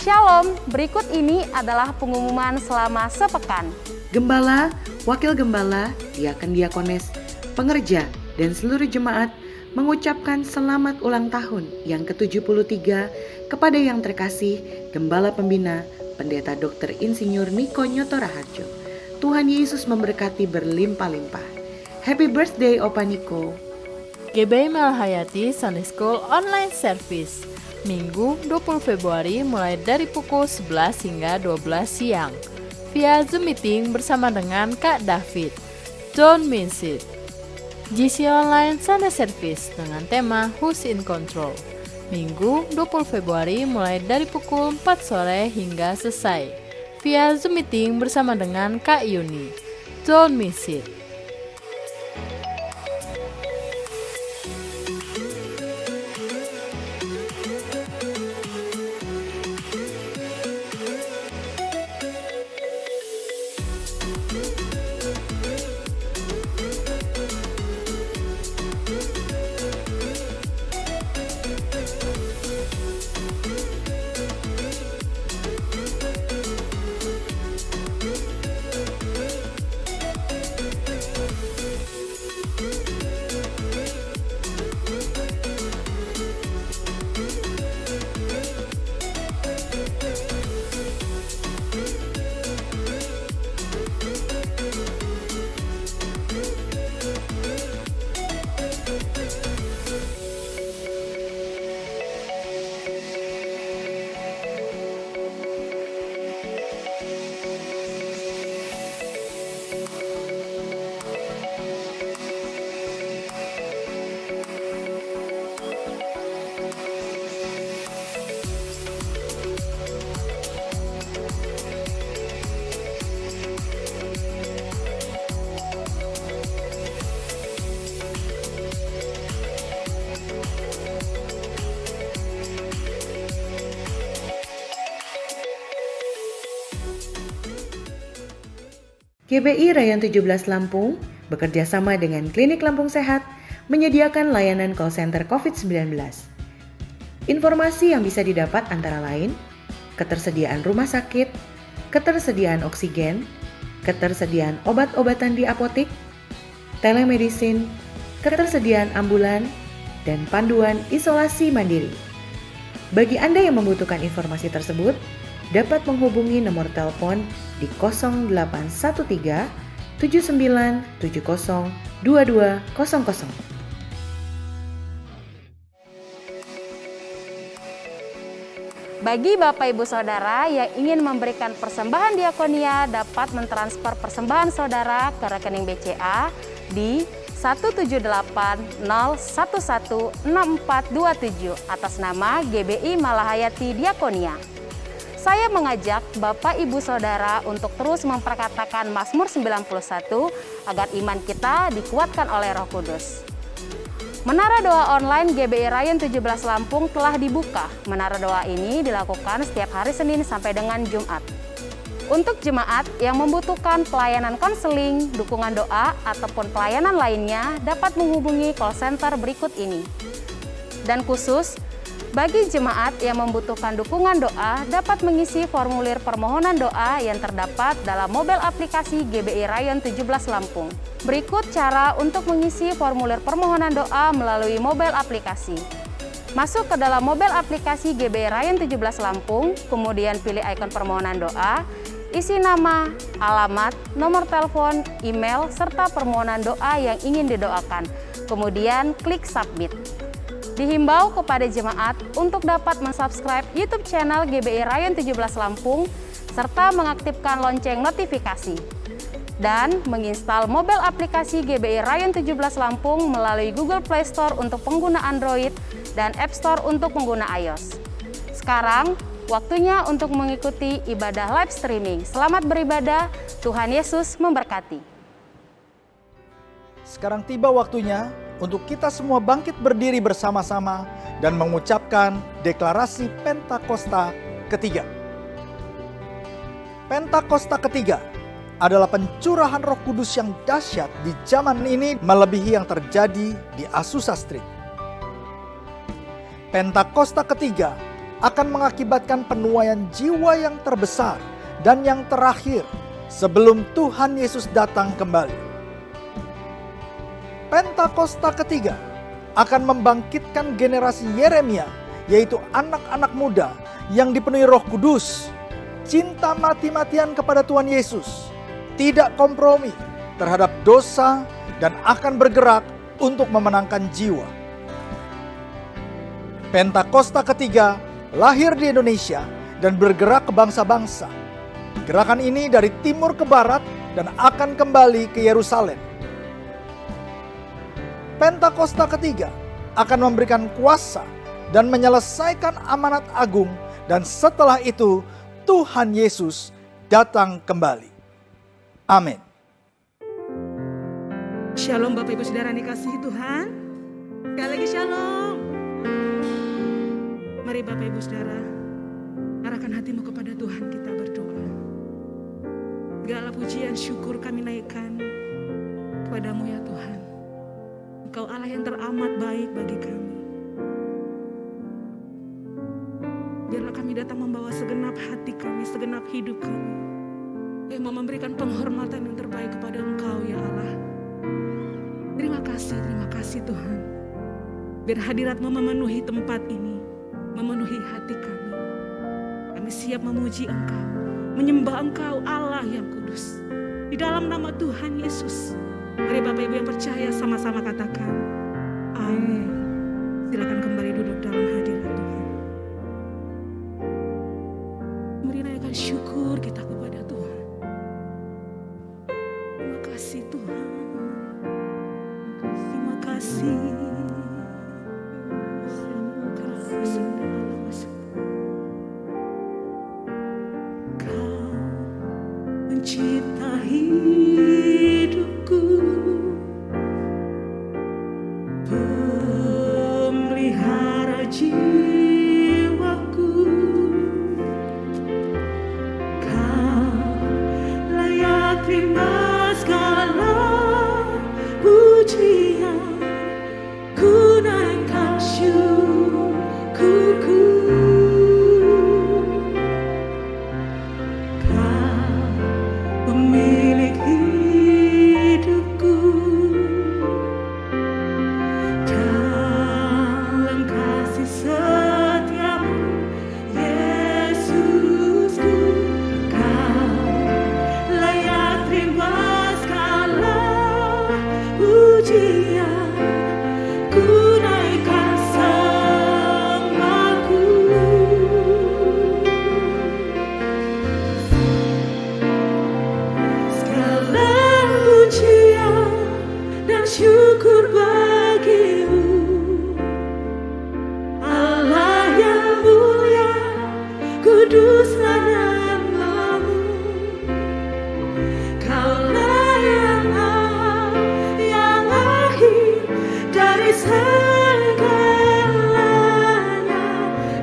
Shalom, berikut ini adalah pengumuman selama sepekan. Gembala, wakil gembala, diakon-diakones, pengerja, dan seluruh jemaat mengucapkan selamat ulang tahun yang ke-73 kepada yang terkasih Gembala Pembina Pendeta Dr. Insinyur Niko Nyoto Raharjo. Tuhan Yesus memberkati berlimpah-limpah. Happy birthday Opa Niko. GBI Malahayati Sunday School Online Service Minggu 20 Februari mulai dari pukul 11 hingga 12 siang via Zoom meeting bersama dengan Kak David. Don't miss it. GC Online Sunday Service dengan tema Who's in Control Minggu 20 Februari mulai dari pukul 4 sore hingga selesai via Zoom meeting bersama dengan Kak Yuni. Don't miss it. GBI Rayon 17 Lampung bekerja sama dengan Klinik Lampung Sehat menyediakan layanan call center COVID-19. Informasi yang bisa didapat antara lain ketersediaan rumah sakit, ketersediaan oksigen, ketersediaan obat-obatan di apotik, telemedicine, ketersediaan ambulan, dan panduan isolasi mandiri. Bagi Anda yang membutuhkan informasi tersebut, dapat menghubungi nomor telepon di 0813 7970 2200. Bagi Bapak Ibu Saudara yang ingin memberikan persembahan diakonia dapat mentransfer persembahan saudara ke rekening BCA di 17801116427 atas nama GBI Malahayati Diakonia. Saya mengajak Bapak Ibu Saudara untuk terus memperkatakan Mazmur 91 agar iman kita dikuatkan oleh Roh Kudus. Menara doa online GBI Rayon 17 Lampung telah dibuka. Menara doa ini dilakukan setiap hari Senin sampai dengan Jumat. Untuk jemaat yang membutuhkan pelayanan konseling, dukungan doa, ataupun pelayanan lainnya dapat menghubungi call center berikut ini. Dan khusus, bagi jemaat yang membutuhkan dukungan doa dapat mengisi formulir permohonan doa yang terdapat dalam mobile aplikasi GBI Rayon 17 Lampung. Berikut cara untuk mengisi formulir permohonan doa melalui mobile aplikasi. Masuk ke dalam mobile aplikasi GBI Rayon 17 Lampung, kemudian pilih ikon permohonan doa, isi nama, alamat, nomor telepon, email, serta permohonan doa yang ingin didoakan. Kemudian klik submit. Dihimbau kepada jemaat untuk dapat mensubscribe YouTube channel GBI Rayon 17 Lampung serta mengaktifkan lonceng notifikasi dan menginstal mobile aplikasi GBI Rayon 17 Lampung melalui Google Play Store untuk pengguna Android dan App Store untuk pengguna iOS. Sekarang waktunya untuk mengikuti ibadah live streaming. Selamat beribadah, Tuhan Yesus memberkati. Sekarang tiba waktunya untuk kita semua bangkit berdiri bersama-sama dan mengucapkan deklarasi Pentakosta ketiga. Pentakosta ketiga adalah pencurahan Roh Kudus yang dahsyat di zaman ini melebihi yang terjadi di Azusa Street. Pentakosta ketiga akan mengakibatkan penuaian jiwa yang terbesar dan yang terakhir sebelum Tuhan Yesus datang kembali. Pentakosta ketiga akan membangkitkan generasi Yeremia, yaitu anak-anak muda yang dipenuhi Roh Kudus, cinta mati-matian kepada Tuhan Yesus, tidak kompromi terhadap dosa, dan akan bergerak untuk memenangkan jiwa. Pentakosta ketiga lahir di Indonesia dan bergerak ke bangsa-bangsa. Gerakan ini dari timur ke barat dan akan kembali ke Yerusalem. Pentakosta ketiga akan memberikan kuasa dan menyelesaikan amanat agung, dan setelah itu Tuhan Yesus datang kembali. Amin. Shalom Bapak Ibu Saudara dikasihi Tuhan. Sekali lagi shalom. Mari Bapak Ibu Saudara, arahkan hatimu kepada Tuhan, kita berdoa. Segala pujian syukur kami naikkan kepadamu ya Tuhan. Engkau Allah yang teramat baik bagi kami. Biarlah kami datang membawa segenap hati kami, segenap hidup kami, yang mau memberikan penghormatan yang terbaik kepada Engkau ya Allah. Terima kasih Tuhan. Biar hadirat-Mu memenuhi tempat ini, memenuhi hati kami. Kami siap memuji Engkau, menyembah Engkau Allah yang kudus. Di dalam nama Tuhan Yesus. Mari Bapak Ibu yang percaya sama-sama katakan amin. Silakan kembali duduk dalam hadirat Tuhan. Mari naikkan syukur kita kepada Tuhan. Terima kasih Tuhan. Terima kasih. Kau mencipta hidupku, pemelihara jiwaku. Kau layak terima segala pujian, ku naikkan syukurku. Kau pemilik hidupku, dalam kasih setiamu Yesusku. Kau layak terima segala pujian, ku naikkan sembahku. Segala pujian dan syukur bagimu, Allah yang mulia, kuduslah nama-Mu. Kaulah yang akhir dari segalanya.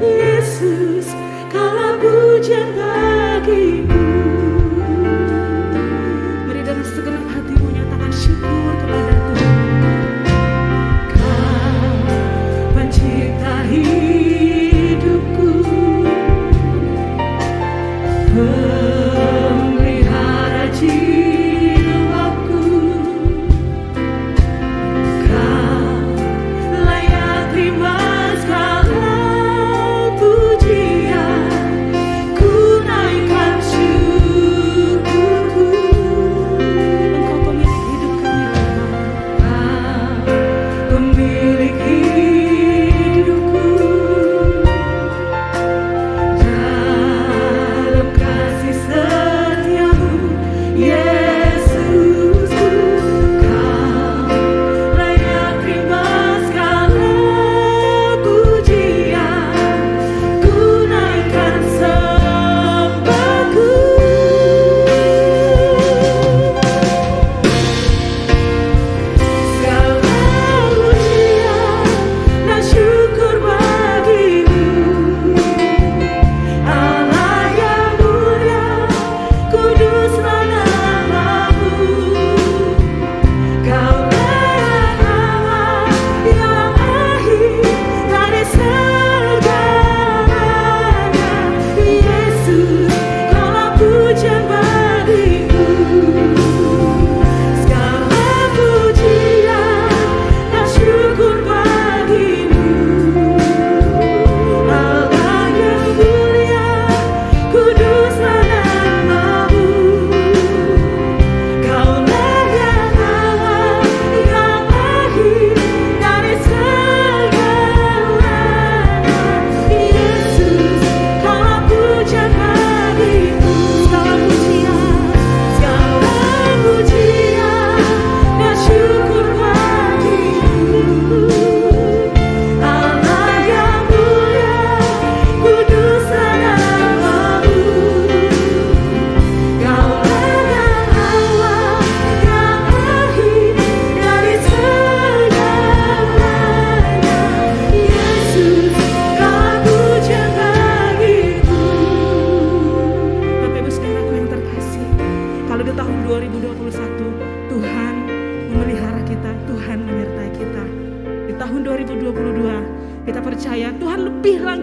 Yesus, Kaulah pujian bagiku. Mari dengan segenap hatimu nyatakan syukur kepada Tuhan. Kau pencipta hidupku, pemelihara jiwaku. Kau layak terima segala pujian, ku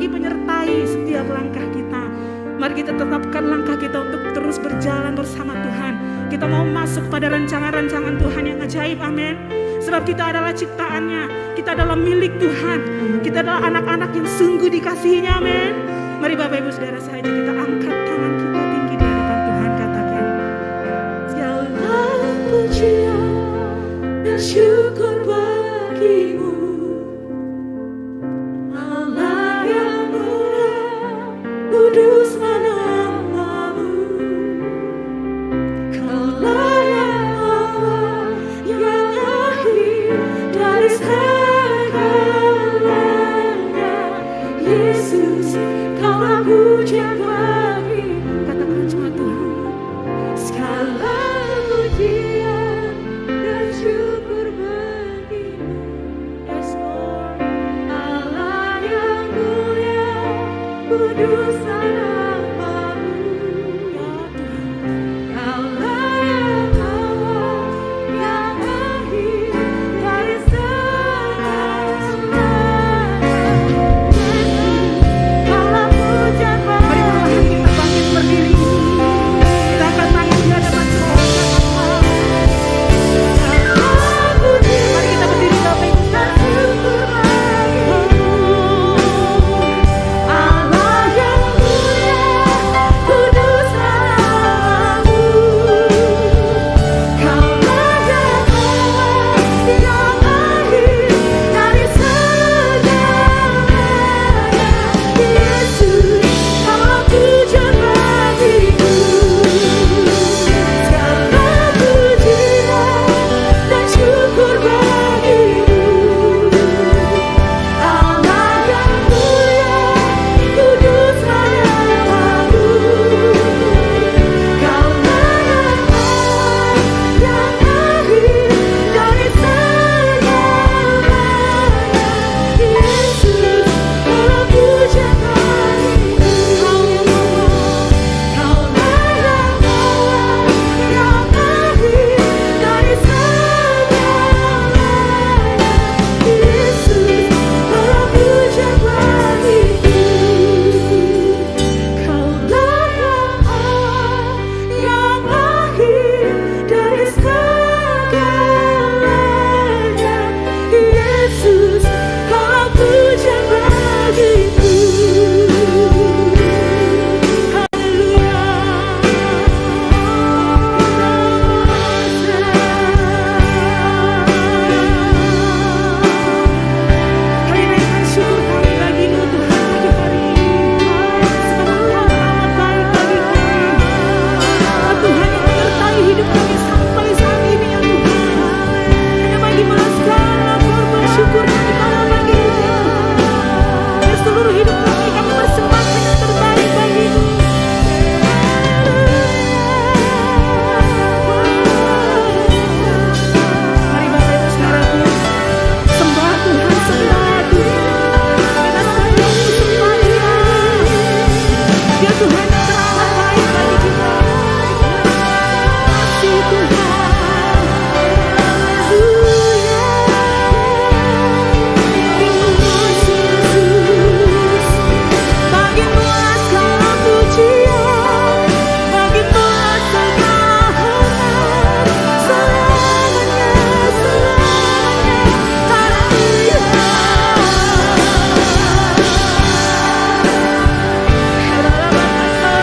lagi menyertai setiap langkah kita. Mari kita tetapkan langkah kita untuk terus berjalan bersama Tuhan. Kita mau masuk pada rancangan-rancangan Tuhan yang ajaib, amin. Sebab kita adalah ciptaannya, kita adalah milik Tuhan, kita adalah anak-anak yang sungguh dikasihinya, amin. Mari Bapak Ibu Saudara saja kita angkat tangan kita tinggi di hadapan Tuhan, katakan, segala pujian dan syukur bagimu, Allah yang mulia, kudus namamu. Kaulah yang awal, yang akhir dari segalanya. Yesus, Kaulah pujian bagi, katakan cuma Tuhan. Segala pujian dan syukur bagimu. Yes Lord, Allah yang mulia, kudus namamu. Ya Tuhan, Kaulah yang awal, yang akhir dari segalanya. Kaulah pujian bagi. Mari perlahan kita bangkit berdiri. Kita akan nangis di hadapan Tuhan. Kaulah pujian. Mari kita berdiri Bapak Ibu Saudara. Allah yang mulia, kudus namamu. Kaulah yang awal, yang akhir dari segalanya. Yesus, Kaulah pujian bagiku. Segala pujian dan syukur bagimu. Allah yang mulia, kudus namamu. Kaulah yang awal, yang akhir dari segalanya. Yesus, Kaulah pujian bagiku. Kaulah yang awal, yang akhir dari segalanya. Yesus, Kaulah pujian bagiku. Kaulah yang awal, yang akhir dari segalanya. Yesus, Kaulah pujian bagiku. Kami naikkan syukur kami bagimu Tuhan pagi hari ini. Sebab Engkau amat baik bagi kami. Tuhan yang menyertai hidup kami sampai saat ini ya Tuhan. Hanya bagimu segala korban syukur kami bawa bagimu ya Tuhan. Dari seluruh hidup kami persembahkan yang terbaik bagimu. Mari Bapak Ibu Saudaraku, sembah Tuhan, sembah Tuhan. Karena sayangmu sembah Dia. Dia Tuhan yang teramat baik bagi kita. Kasih Tuhan. Yesus, bagimu segala pujian, bagimu segala hormat, selamanya, selamanya. Haleluya. Haleluya.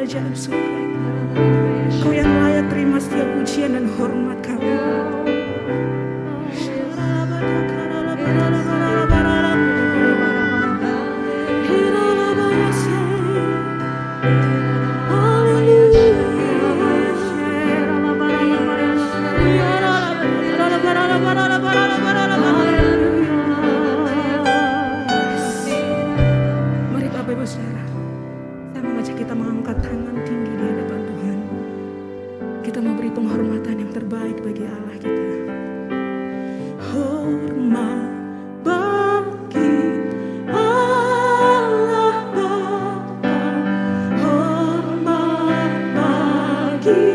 kerajaan surga. Kau yang layak terima setiap pujian dan hormat kami. Mari Bapak Ibu Saudara, saya mengajak kita mengangkat tangan tinggi di hadapan Tuhan. Kita memberi penghormatan yang terbaik bagi Allah kita. Hormat bagi Allah Bapa, hormat bagi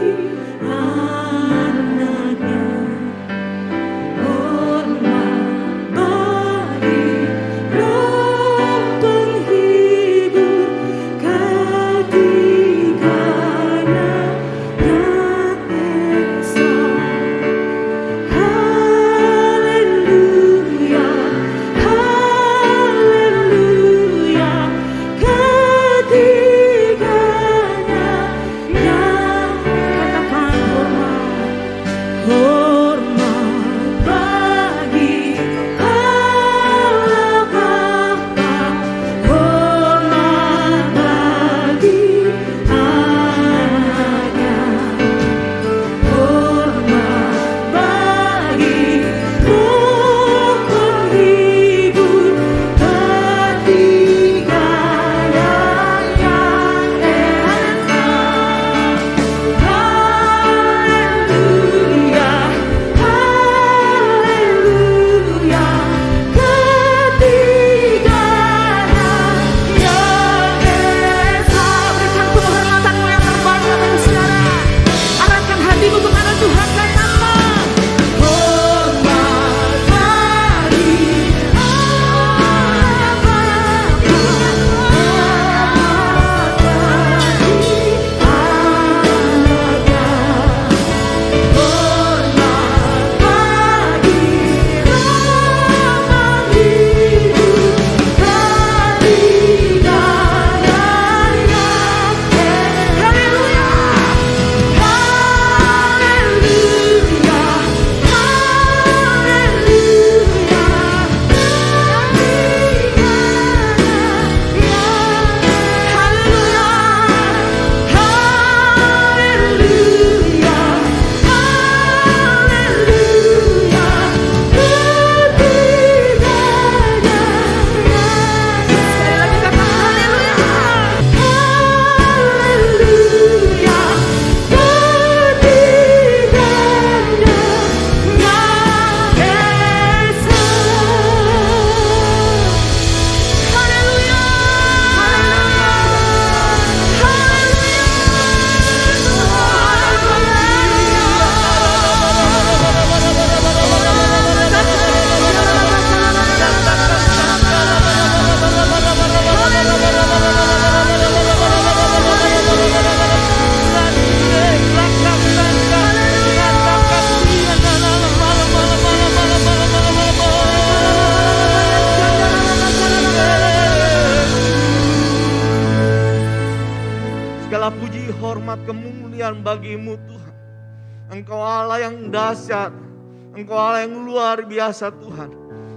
anaknya, hormat bagi Roh penghibur ketiganya yang esa. Haleluya, haleluya, ketiganya yang katakan hormat bagi Allah Bapa, hormat bagi anaknya, hormat bagi Roh penghibur ketiganya yang esa. Haleluya, haleluya, ketiganya yang esa. Berikan penghormatanmu yang terbaik Bapak Ibu Saudara. Arahkan hatimu kepada Tuhan dan Allah. Hormat bagi Allah Bapa, hormat bagi anaknya, hormat bagi Roh penghibur ketiganya yang esa. Haleluya, haleluya, Segala puji, hormat, kemuliaan bagimu Tuhan. Engkau Allah yang dahsyat, Engkau Allah yang luar biasa Tuhan.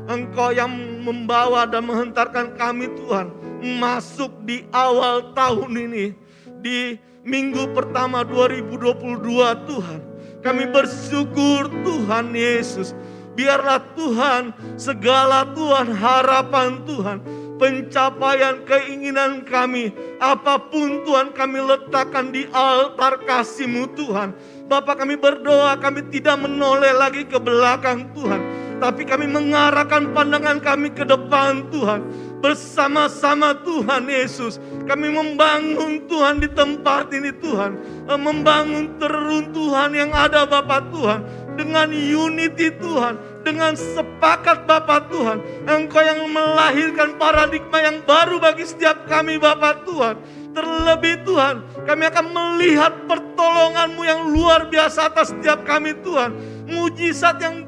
Engkau yang membawa dan menghentarkan kami Tuhan masuk di awal tahun ini, di minggu pertama 2022 Tuhan. Kami bersyukur Tuhan Yesus. Biarlah Tuhan segala Tuhan harapan Tuhan, pencapaian keinginan kami, apapun Tuhan kami letakkan di altar kasih-Mu Tuhan. Bapa, kami berdoa, kami tidak menoleh lagi ke belakang Tuhan, tapi kami mengarahkan pandangan kami ke depan Tuhan. Bersama-sama Tuhan Yesus, kami membangun Tuhan di tempat ini Tuhan, membangun teruntuhan yang ada Bapa Tuhan, dengan unity Tuhan, dengan sepakat Bapa Tuhan. Engkau yang melahirkan paradigma yang baru bagi setiap kami Bapa Tuhan. Terlebih Tuhan, kami akan melihat pertolongan-Mu yang luar biasa atas setiap kami Tuhan. Mujizat yang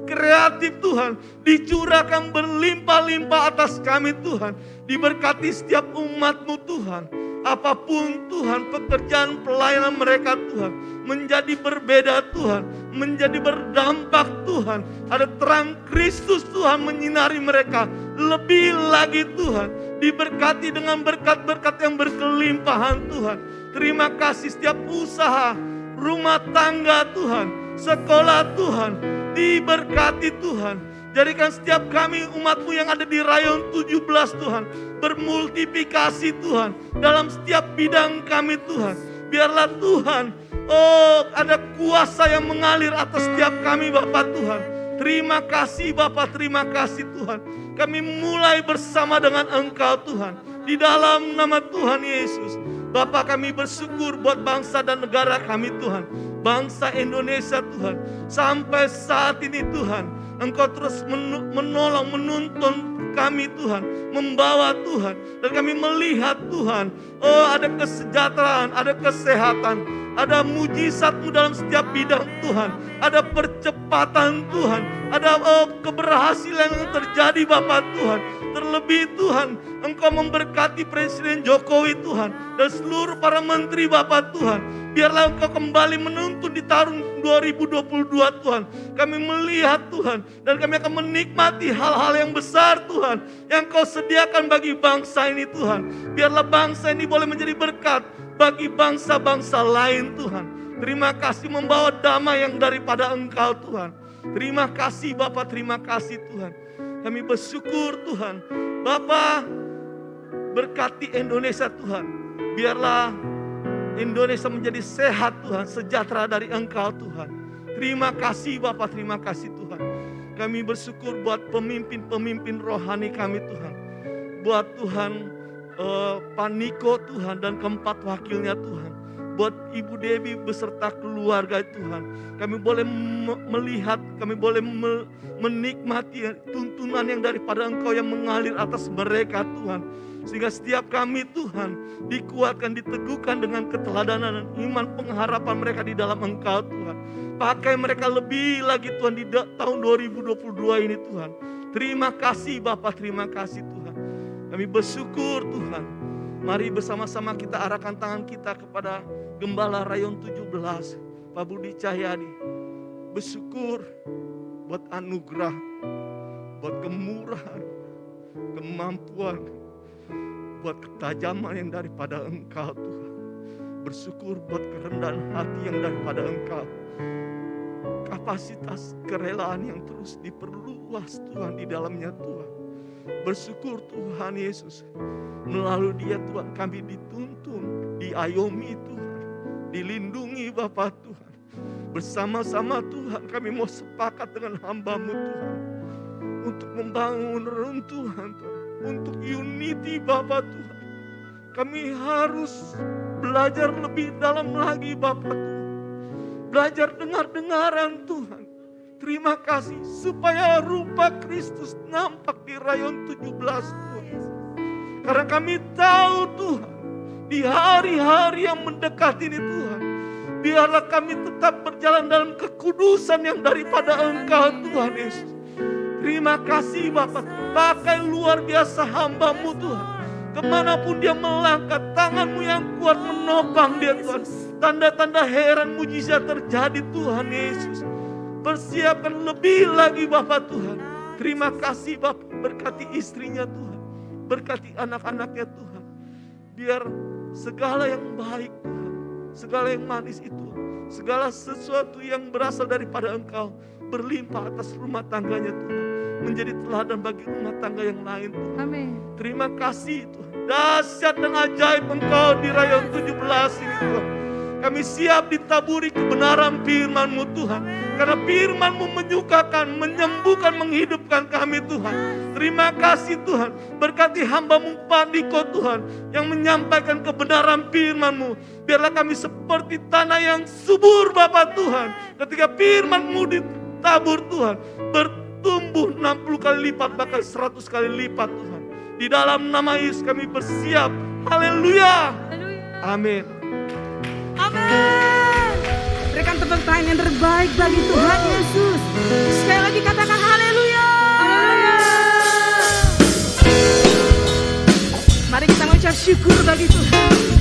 kreatif Tuhan dicurahkan berlimpah-limpah atas kami Tuhan. Diberkati setiap umat-Mu Tuhan. Apapun Tuhan pekerjaan pelayanan mereka Tuhan, menjadi berbeda Tuhan, menjadi berdampak Tuhan. Ada terang Kristus Tuhan menyinari mereka lebih lagi Tuhan. Diberkati dengan berkat-berkat yang berkelimpahan Tuhan. Terima kasih setiap usaha, rumah tangga Tuhan, sekolah Tuhan, diberkati Tuhan. Jadikan setiap kami umat-Mu yang ada di rayon 17 Tuhan bermultiplikasi Tuhan dalam setiap bidang kami Tuhan. Biarlah Tuhan, ada kuasa yang mengalir atas setiap kami Bapak Tuhan. Terima kasih Bapak, terima kasih Tuhan. Kami mulai bersama dengan Engkau Tuhan. Di dalam nama Tuhan Yesus. Bapak, kami bersyukur buat bangsa dan negara kami Tuhan. Bangsa Indonesia Tuhan. Sampai saat ini Tuhan, Engkau terus menolong, menuntun kami Tuhan, membawa Tuhan. Dan kami melihat Tuhan, ada kesejahteraan, ada kesehatan, ada mujizat-Mu dalam setiap bidang Tuhan. Ada percepatan Tuhan, ada keberhasilan yang terjadi Bapak Tuhan. Terlebih Tuhan, Engkau memberkati Presiden Jokowi Tuhan, dan seluruh para menteri Bapak Tuhan. Biarlah Engkau kembali menuntun di tahun 2022 Tuhan. Kami melihat Tuhan, dan kami akan menikmati hal-hal yang besar Tuhan, yang Kau sediakan bagi bangsa ini Tuhan. Biarlah bangsa ini boleh menjadi berkat bagi bangsa-bangsa lain Tuhan. Terima kasih membawa damai yang daripada Engkau Tuhan. Terima kasih Bapak, terima kasih Tuhan. Kami bersyukur Tuhan. Bapa, berkati Indonesia Tuhan. Biarlah Indonesia menjadi sehat Tuhan, sejahtera dari Engkau Tuhan. Terima kasih Bapa, terima kasih Tuhan. Kami bersyukur buat pemimpin-pemimpin rohani kami Tuhan. Buat Tuhan Pak Niko Tuhan dan keempat wakilnya Tuhan. Buat Ibu Dewi beserta keluarga Tuhan. Kami boleh melihat, kami boleh menikmati tuntunan yang daripada Engkau yang mengalir atas mereka Tuhan. Sehingga setiap kami Tuhan dikuatkan, diteguhkan dengan keteladanan dan iman pengharapan mereka di dalam Engkau Tuhan. Pakai mereka lebih lagi Tuhan di tahun 2022 ini Tuhan. Terima kasih Bapak, terima kasih Tuhan. Kami bersyukur Tuhan. Mari bersama-sama kita arahkan tangan kita kepada Gembala Rayon 17, Pak Budi Cahyadi. Bersyukur buat anugerah, buat kemurahan, kemampuan, buat ketajaman yang daripada Engkau Tuhan. Bersyukur buat kerendahan hati yang daripada Engkau. Kapasitas kerelaan yang terus diperluas Tuhan di dalamnya Tuhan. Bersyukur Tuhan Yesus. Melalui Dia Tuhan kami dituntun, diayomi Tuhan, dilindungi Bapa Tuhan. Bersama-sama Tuhan kami mau sepakat dengan hamba-Mu Tuhan. Untuk membangun reruntuhan Tuhan. Untuk unity Bapa Tuhan. Kami harus belajar lebih dalam lagi Bapa Tuhan. Belajar dengar-dengaran Tuhan. Terima kasih supaya rupa Kristus nampak di rayon 17 Tuhan. Karena kami tahu Tuhan, di hari-hari yang mendekati ini Tuhan, biarlah kami tetap berjalan dalam kekudusan yang daripada Engkau Tuhan Yesus. Terima kasih Bapak, pakai luar biasa hamba-Mu Tuhan. Kemanapun dia melangkah, tangan-Mu yang kuat menopang dia Tuhan. Tanda-tanda heran mujizat terjadi Tuhan Yesus. Persiapkan lebih lagi Bapak Tuhan. Terima kasih Bapak, berkati istrinya Tuhan. Berkati anak-anaknya Tuhan. Biar segala yang baik Tuhan, segala yang manis itu, segala sesuatu yang berasal daripada Engkau berlimpah atas rumah tangganya Tuhan. Menjadi teladan bagi rumah tangga yang lain Tuhan. Amin. Terima kasih Tuhan. Dahsyat dan ajaib Engkau di rayon 17 ini Tuhan. Kami siap ditaburi kebenaran firman-Mu Tuhan. Karena firman-Mu menyukakan, menyembuhkan, menghidupkan kami Tuhan. Terima kasih Tuhan. Berkati hamba-Mu Pak Niko Tuhan. Yang menyampaikan kebenaran firman-Mu. Biarlah kami seperti tanah yang subur Bapa Tuhan. Ketika firman-Mu ditabur Tuhan. Bertumbuh 60 kali lipat, bahkan 100 kali lipat Tuhan. Di dalam nama Yesus kami bersiap. Haleluya. Amin. Amin. Berikan tepuk tangan yang terbaik bagi Tuhan Yesus. Sekali lagi katakan haleluya. Mari kita mengucap syukur bagi Tuhan.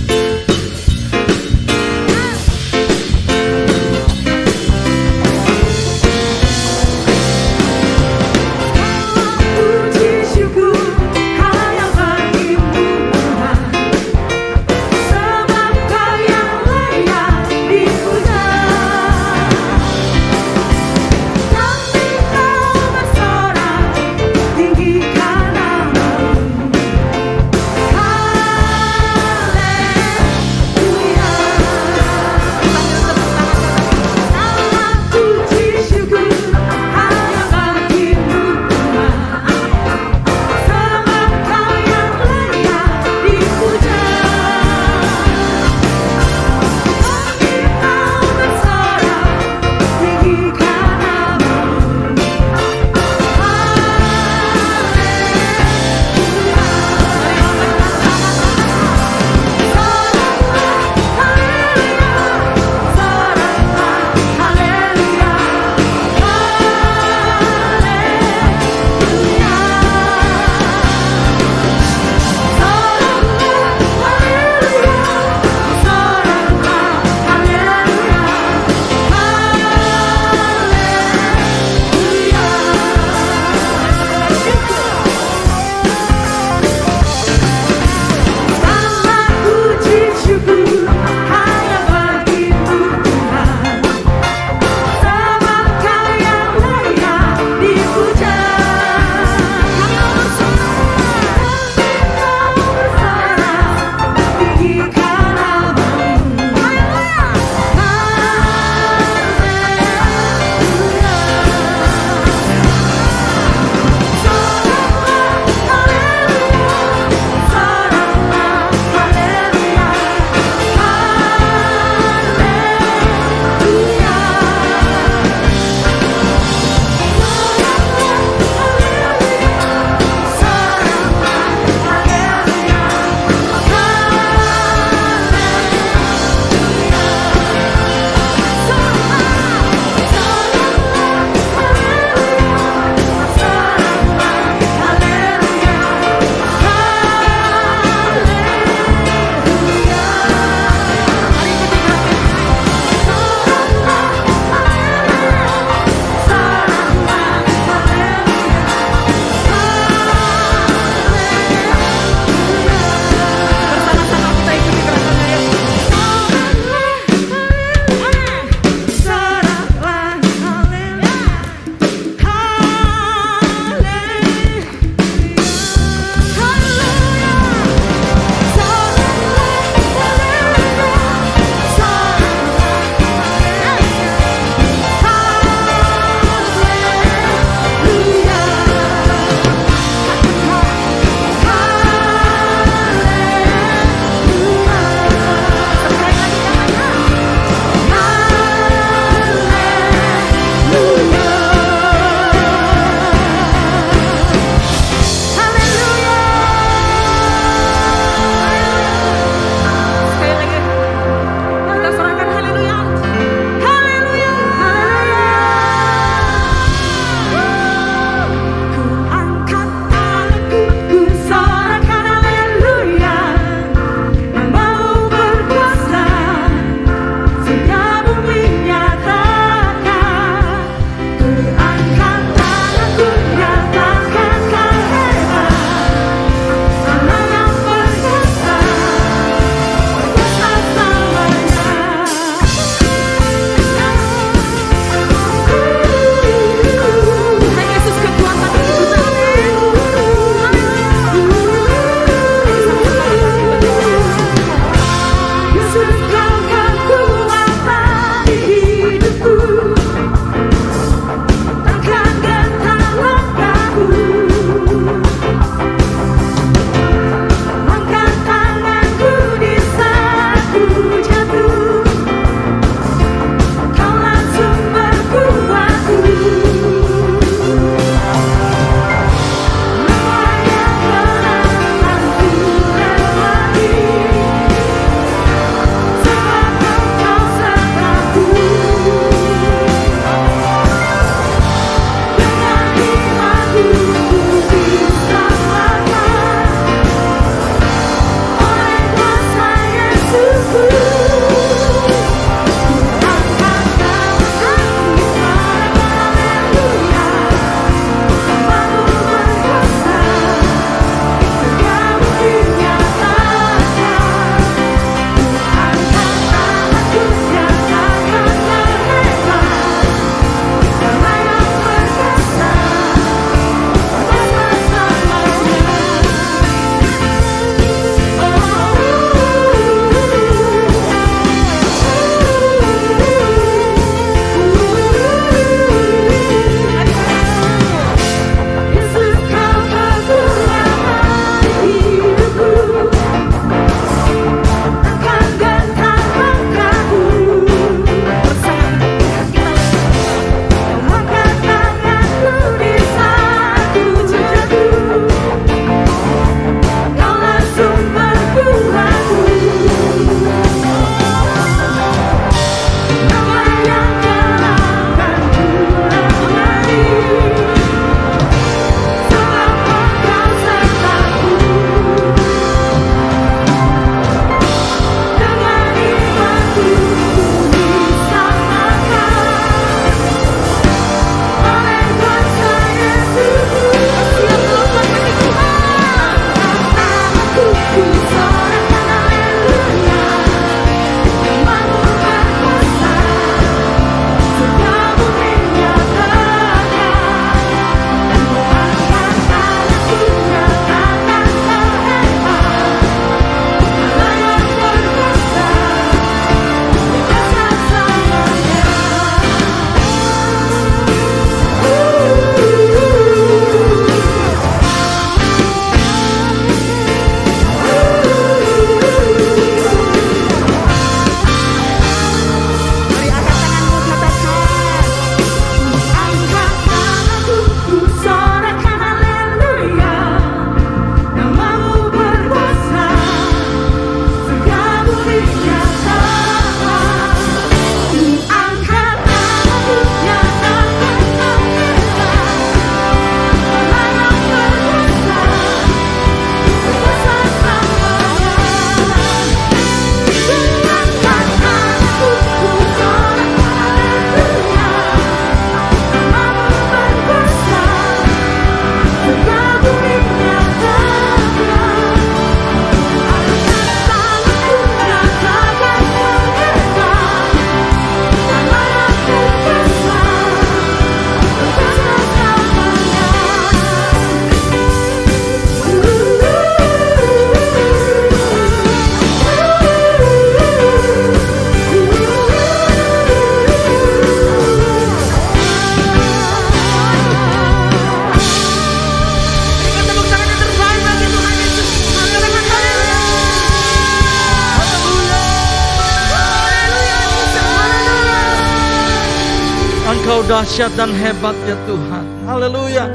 Engkau dahsyat dan hebat ya Tuhan. Haleluya.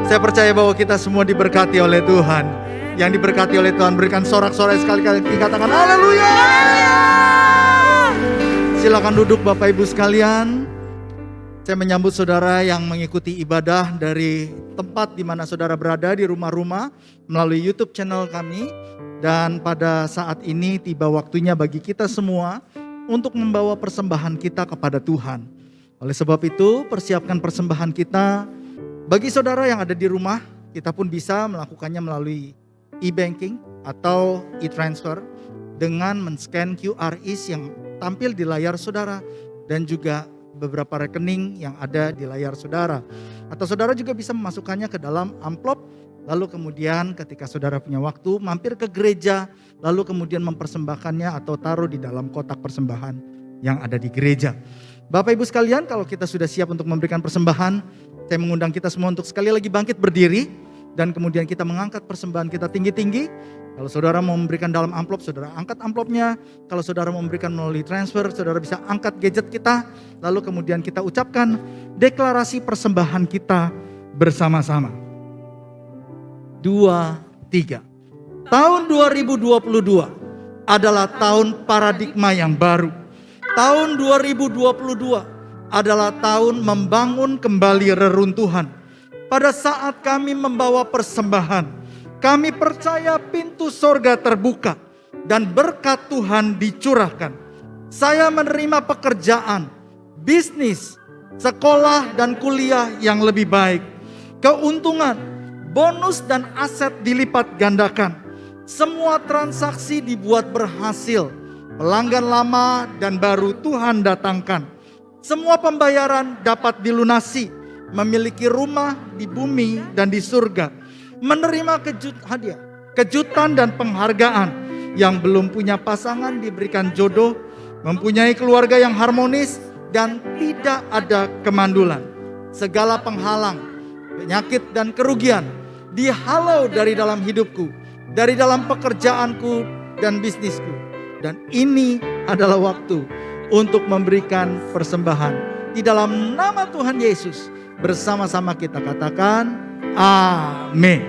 Saya percaya bahwa kita semua diberkati oleh Tuhan. Yang diberkati oleh Tuhan, berikan sorak-sorai sekali-kali, katakan haleluya. Silakan duduk Bapak Ibu sekalian. Saya menyambut saudara yang mengikuti ibadah dari tempat di mana saudara berada, di rumah-rumah, melalui YouTube channel kami. Dan pada saat ini tiba waktunya bagi kita semua untuk membawa persembahan kita kepada Tuhan. Oleh sebab itu, persiapkan persembahan kita. Bagi saudara yang ada di rumah, kita pun bisa melakukannya melalui e-banking atau e-transfer dengan men-scan QR yang tampil di layar saudara dan juga beberapa rekening yang ada di layar saudara. Atau saudara juga bisa memasukkannya ke dalam amplop, lalu kemudian ketika saudara punya waktu mampir ke gereja, lalu kemudian mempersembahkannya atau taruh di dalam kotak persembahan yang ada di gereja. Bapak Ibu sekalian, kalau kita sudah siap untuk memberikan persembahan, saya mengundang kita semua untuk sekali lagi bangkit berdiri dan kemudian kita mengangkat persembahan kita tinggi-tinggi. Kalau saudara mau memberikan dalam amplop, saudara angkat amplopnya. Kalau saudara mau memberikan melalui transfer, saudara bisa angkat gadget kita. Lalu kemudian kita ucapkan deklarasi persembahan kita bersama-sama. 2, 3. Tahun 2022 adalah tahun paradigma yang baru. Tahun 2022 adalah tahun membangun kembali reruntuhan. Pada saat kami membawa persembahan, kami percaya pintu sorga terbuka dan berkat Tuhan dicurahkan. Saya menerima pekerjaan, bisnis, sekolah dan kuliah yang lebih baik. Keuntungan, bonus dan aset dilipat gandakan. Semua transaksi dibuat berhasil. Pelanggan lama dan baru Tuhan datangkan. Semua pembayaran dapat dilunasi. Memiliki rumah di bumi dan di surga. Menerima hadiah, kejutan dan penghargaan. Yang belum punya pasangan diberikan jodoh, mempunyai keluarga yang harmonis dan tidak ada kemandulan. Segala penghalang, penyakit dan kerugian dihalau dari dalam hidupku, dari dalam pekerjaanku dan bisnisku. Dan ini adalah waktu untuk memberikan persembahan. Di dalam nama Tuhan Yesus, bersama-sama kita katakan amin.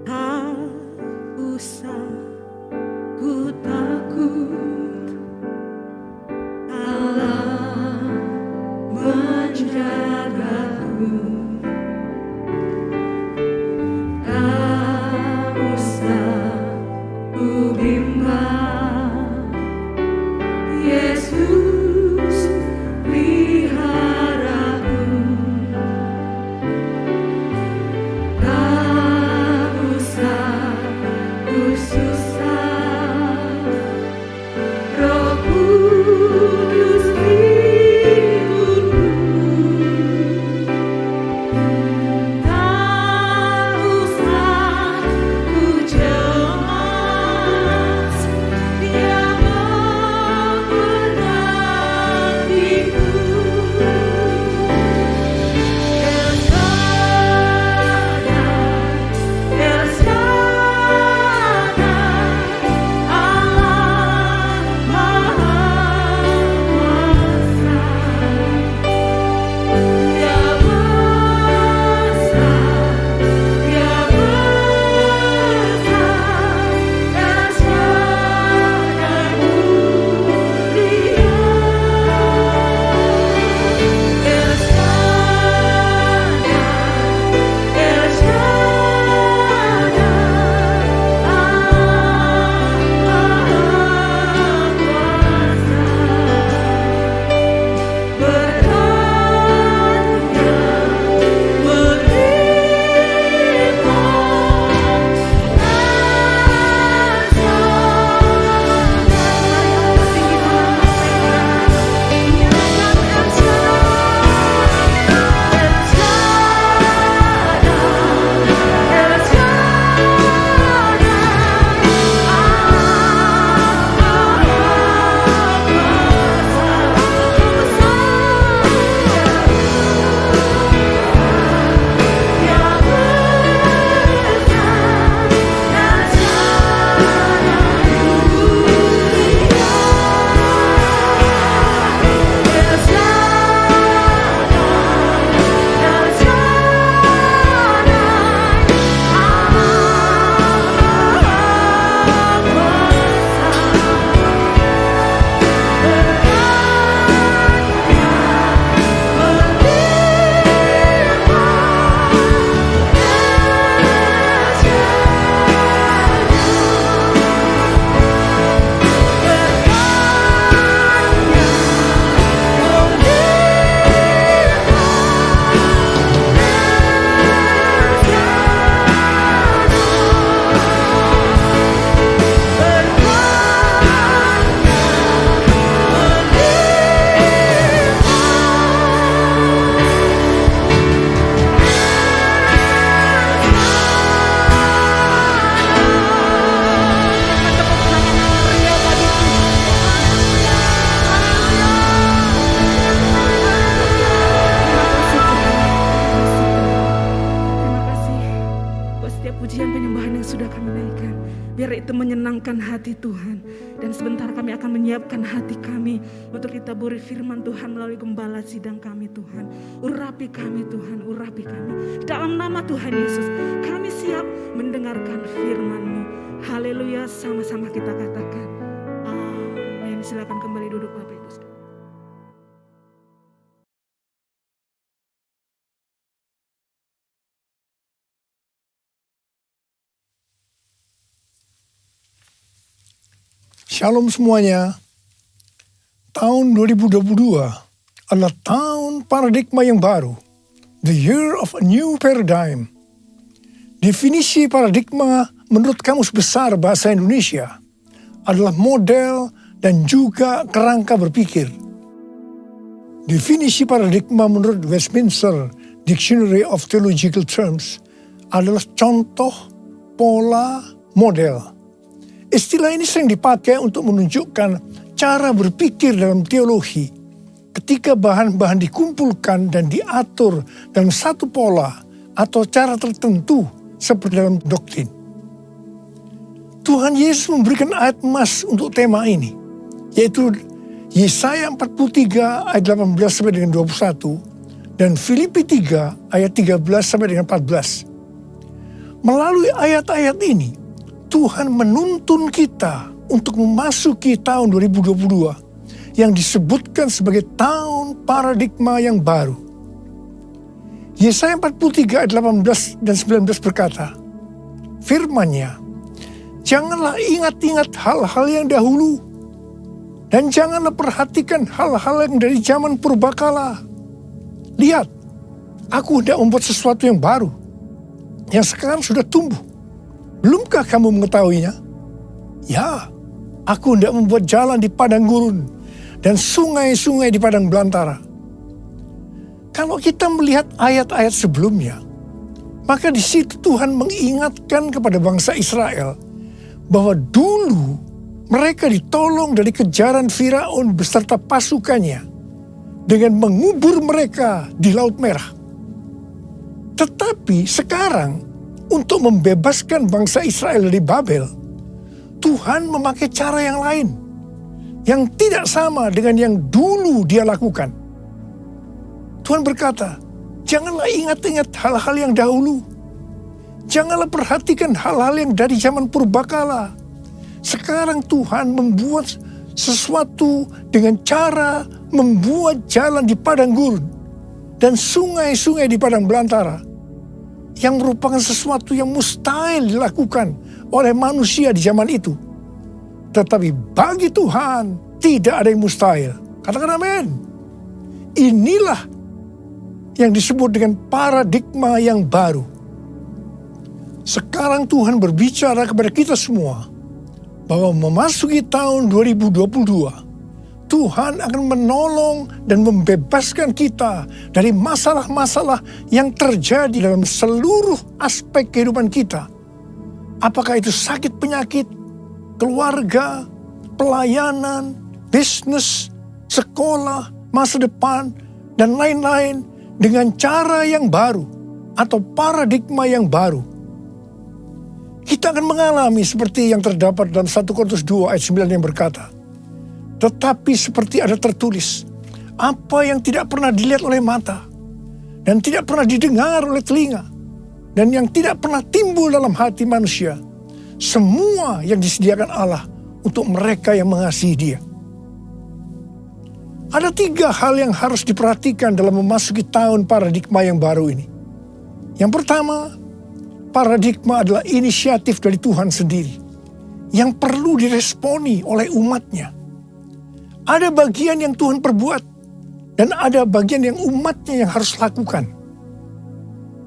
Tak usah ku takut, Allah menjagaku. Tak usah ku bimbang, Yesus peliharaku. hati kami untuk ditaburi firman Tuhan melalui gembala sidang kami Tuhan. Urapi kami Tuhan, urapi kami. Dalam nama Tuhan Yesus, kami siap mendengarkan firman-Mu. Haleluya, sama-sama kita katakan. Amin. Silakan kembali duduk Bapak Ibu. Shalom semuanya. Tahun 2022 adalah tahun paradigma yang baru. The year of a new paradigm. Definisi paradigma menurut Kamus Besar Bahasa Indonesia adalah model dan juga kerangka berpikir. Definisi paradigma menurut Westminster Dictionary of Theological Terms adalah contoh, pola, model. Istilah ini sering dipakai untuk menunjukkan cara berpikir dalam teologi ketika bahan-bahan dikumpulkan dan diatur dalam satu pola atau cara tertentu seperti dalam doktrin. Tuhan Yesus memberikan ayat emas untuk tema ini, yaitu Yesaya 43 ayat 18 sampai dengan 21 dan Filipi 3 ayat 13 sampai dengan 14. Melalui ayat-ayat ini, Tuhan menuntun kita untuk memasuki tahun 2022 yang disebutkan sebagai tahun paradigma yang baru. Yesaya 43 ayat 18 dan 19 berkata, firman-Nya, janganlah ingat-ingat hal-hal yang dahulu, dan janganlah perhatikan hal-hal yang dari zaman purbakala. Lihat, aku hendak membuat sesuatu yang baru, yang sekarang sudah tumbuh. Belumkah kamu mengetahuinya? Ya, aku hendak membuat jalan di padang gurun dan sungai-sungai di padang belantara. Kalau kita melihat ayat-ayat sebelumnya, maka di situ Tuhan mengingatkan kepada bangsa Israel bahwa dulu mereka ditolong dari kejaran Firaun beserta pasukannya dengan mengubur mereka di Laut Merah. Tetapi sekarang, untuk membebaskan bangsa Israel dari Babel, Tuhan memakai cara yang lain, yang tidak sama dengan yang dulu Dia lakukan. Tuhan berkata, janganlah ingat-ingat hal-hal yang dahulu. Janganlah perhatikan hal-hal yang dari zaman purbakala. Sekarang Tuhan membuat sesuatu dengan cara membuat jalan di padang gurun dan sungai-sungai di padang belantara, yang merupakan sesuatu yang mustahil dilakukan oleh manusia di zaman itu. Tetapi bagi Tuhan tidak ada yang mustahil. Katakan amin. Inilah yang disebut dengan paradigma yang baru. Sekarang Tuhan berbicara kepada kita semua bahwa memasuki tahun 2022, Tuhan akan menolong dan membebaskan kita dari masalah-masalah yang terjadi dalam seluruh aspek kehidupan kita. Apakah itu sakit penyakit, keluarga, pelayanan, bisnis, sekolah, masa depan, dan lain-lain dengan cara yang baru atau paradigma yang baru. Kita akan mengalami seperti yang terdapat dalam 1 Korintus 2 ayat 9 yang berkata, tetapi seperti ada tertulis, apa yang tidak pernah dilihat oleh mata, dan tidak pernah didengar oleh telinga, dan yang tidak pernah timbul dalam hati manusia, semua yang disediakan Allah untuk mereka yang mengasihi Dia. Ada 3 hal yang harus diperhatikan dalam memasuki tahun paradigma yang baru ini. Yang pertama, paradigma adalah inisiatif dari Tuhan sendiri, yang perlu diresponi oleh umatnya. Ada bagian yang Tuhan perbuat, dan ada bagian yang umatnya yang harus lakukan.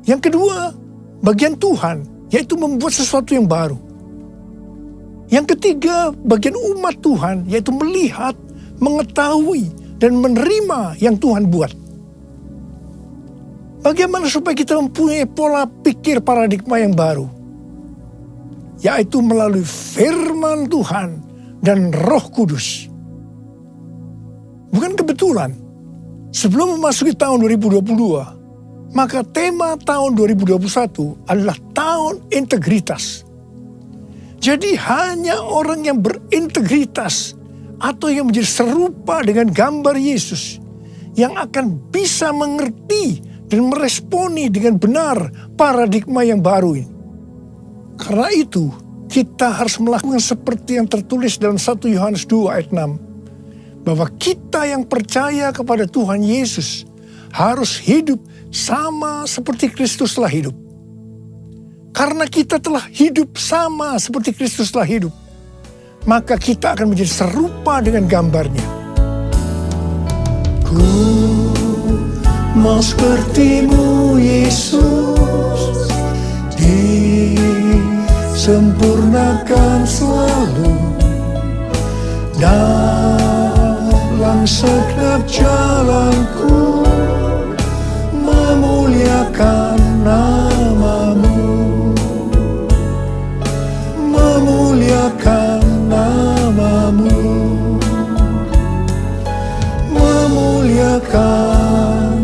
Yang kedua, bagian Tuhan, yaitu membuat sesuatu yang baru. Yang ketiga, bagian umat Tuhan, yaitu melihat, mengetahui, dan menerima yang Tuhan buat. Bagaimana supaya kita mempunyai pola pikir paradigma yang baru? Yaitu melalui firman Tuhan dan Roh Kudus. Bukan kebetulan, sebelum memasuki tahun 2022, maka tema tahun 2021 adalah tahun integritas. Jadi hanya orang yang berintegritas atau yang menjadi serupa dengan gambar Yesus, yang akan bisa mengerti dan meresponi dengan benar paradigma yang baru ini. Karena itu, kita harus melakukan seperti yang tertulis dalam 1 Yohanes 2 ayat 6. Bahwa kita yang percaya kepada Tuhan Yesus harus hidup sama seperti Kristus telah hidup. Karena kita telah hidup sama seperti Kristus telah hidup, maka kita akan menjadi serupa dengan gambarnya. Ku mau sepertimu Yesus, disempurnakan selalu dalam setiap jalanku, memuliakan namamu, memuliakan namamu, memuliakan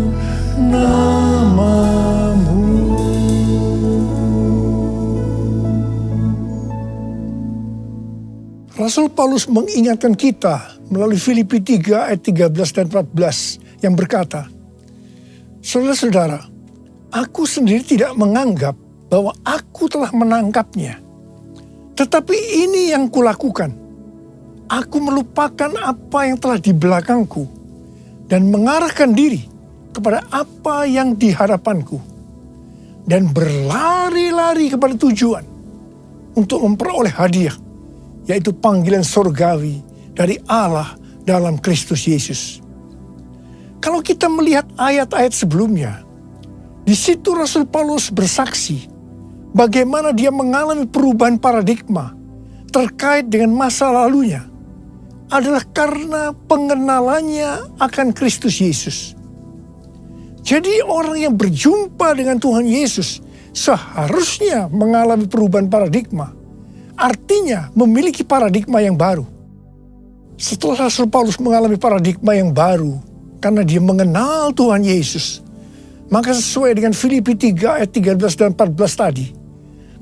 namamu. Rasul Paulus mengingatkan kita melalui Filipi 3 ayat 13 dan 14 yang berkata, saudara-saudara, aku sendiri tidak menganggap bahwa aku telah menangkapnya. Tetapi ini yang kulakukan. Aku melupakan apa yang telah di belakangku dan mengarahkan diri kepada apa yang di hadapanku. Dan berlari-lari kepada tujuan untuk memperoleh hadiah, yaitu panggilan surgawi dari Allah dalam Kristus Yesus. Kalau kita melihat ayat-ayat sebelumnya, di situ Rasul Paulus bersaksi bagaimana dia mengalami perubahan paradigma terkait dengan masa lalunya adalah karena pengenalannya akan Kristus Yesus. Jadi orang yang berjumpa dengan Tuhan Yesus seharusnya mengalami perubahan paradigma. Artinya memiliki paradigma yang baru. Setelah Rasul Paulus mengalami paradigma yang baru karena dia mengenal Tuhan Yesus, maka sesuai dengan Filipi 3 ayat 13 dan 14 tadi,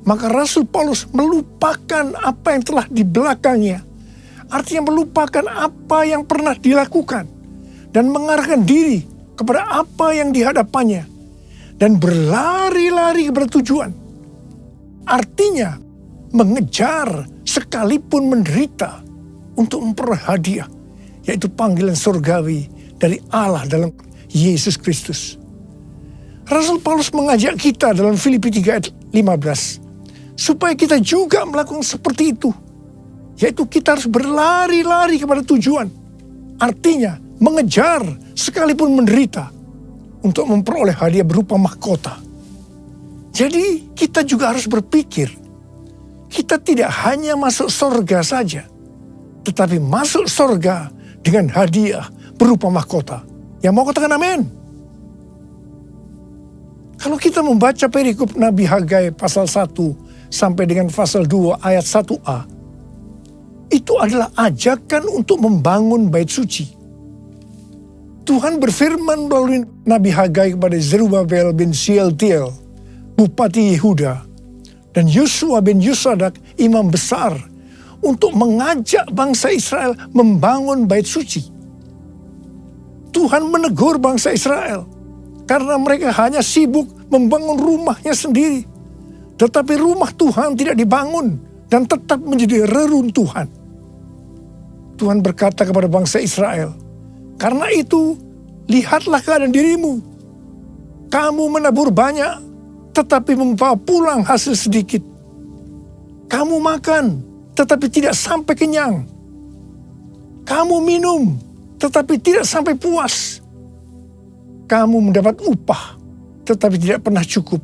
maka Rasul Paulus melupakan apa yang telah di belakangnya. Artinya melupakan apa yang pernah dilakukan dan mengarahkan diri kepada apa yang di hadapannya dan berlari-lari kepada tujuan. Artinya mengejar sekalipun menderita untuk memperoleh hadiah, yaitu panggilan surgawi dari Allah dalam Yesus Kristus. Rasul Paulus mengajak kita dalam Filipi 3 ayat 15 supaya kita juga melakukan seperti itu, yaitu kita harus berlari-lari kepada tujuan. Artinya mengejar sekalipun menderita untuk memperoleh hadiah berupa mahkota. Jadi kita juga harus berpikir, kita tidak hanya masuk surga saja, tetapi masuk surga dengan hadiah berupa mahkota. Yang mau katakan amin? Kalau kita membaca perikop Nabi Hagai pasal 1 sampai dengan pasal 2 ayat 1a, itu adalah ajakan untuk membangun bait suci. Tuhan berfirman melalui Nabi Hagai kepada Zerubabel bin Shealtiel, Bupati Yehuda, dan Yosua bin Yosadak, imam besar, untuk mengajak bangsa Israel membangun bait suci. Tuhan menegur bangsa Israel karena mereka hanya sibuk membangun rumahnya sendiri. Tetapi rumah Tuhan tidak dibangun dan tetap menjadi reruntuhan. Tuhan berkata kepada bangsa Israel, karena itu lihatlah keadaan dirimu. Kamu menabur banyak, tetapi membawa pulang hasil sedikit. Kamu makan, tetapi tidak sampai kenyang. Kamu minum, tetapi tidak sampai puas. Kamu mendapat upah, tetapi tidak pernah cukup.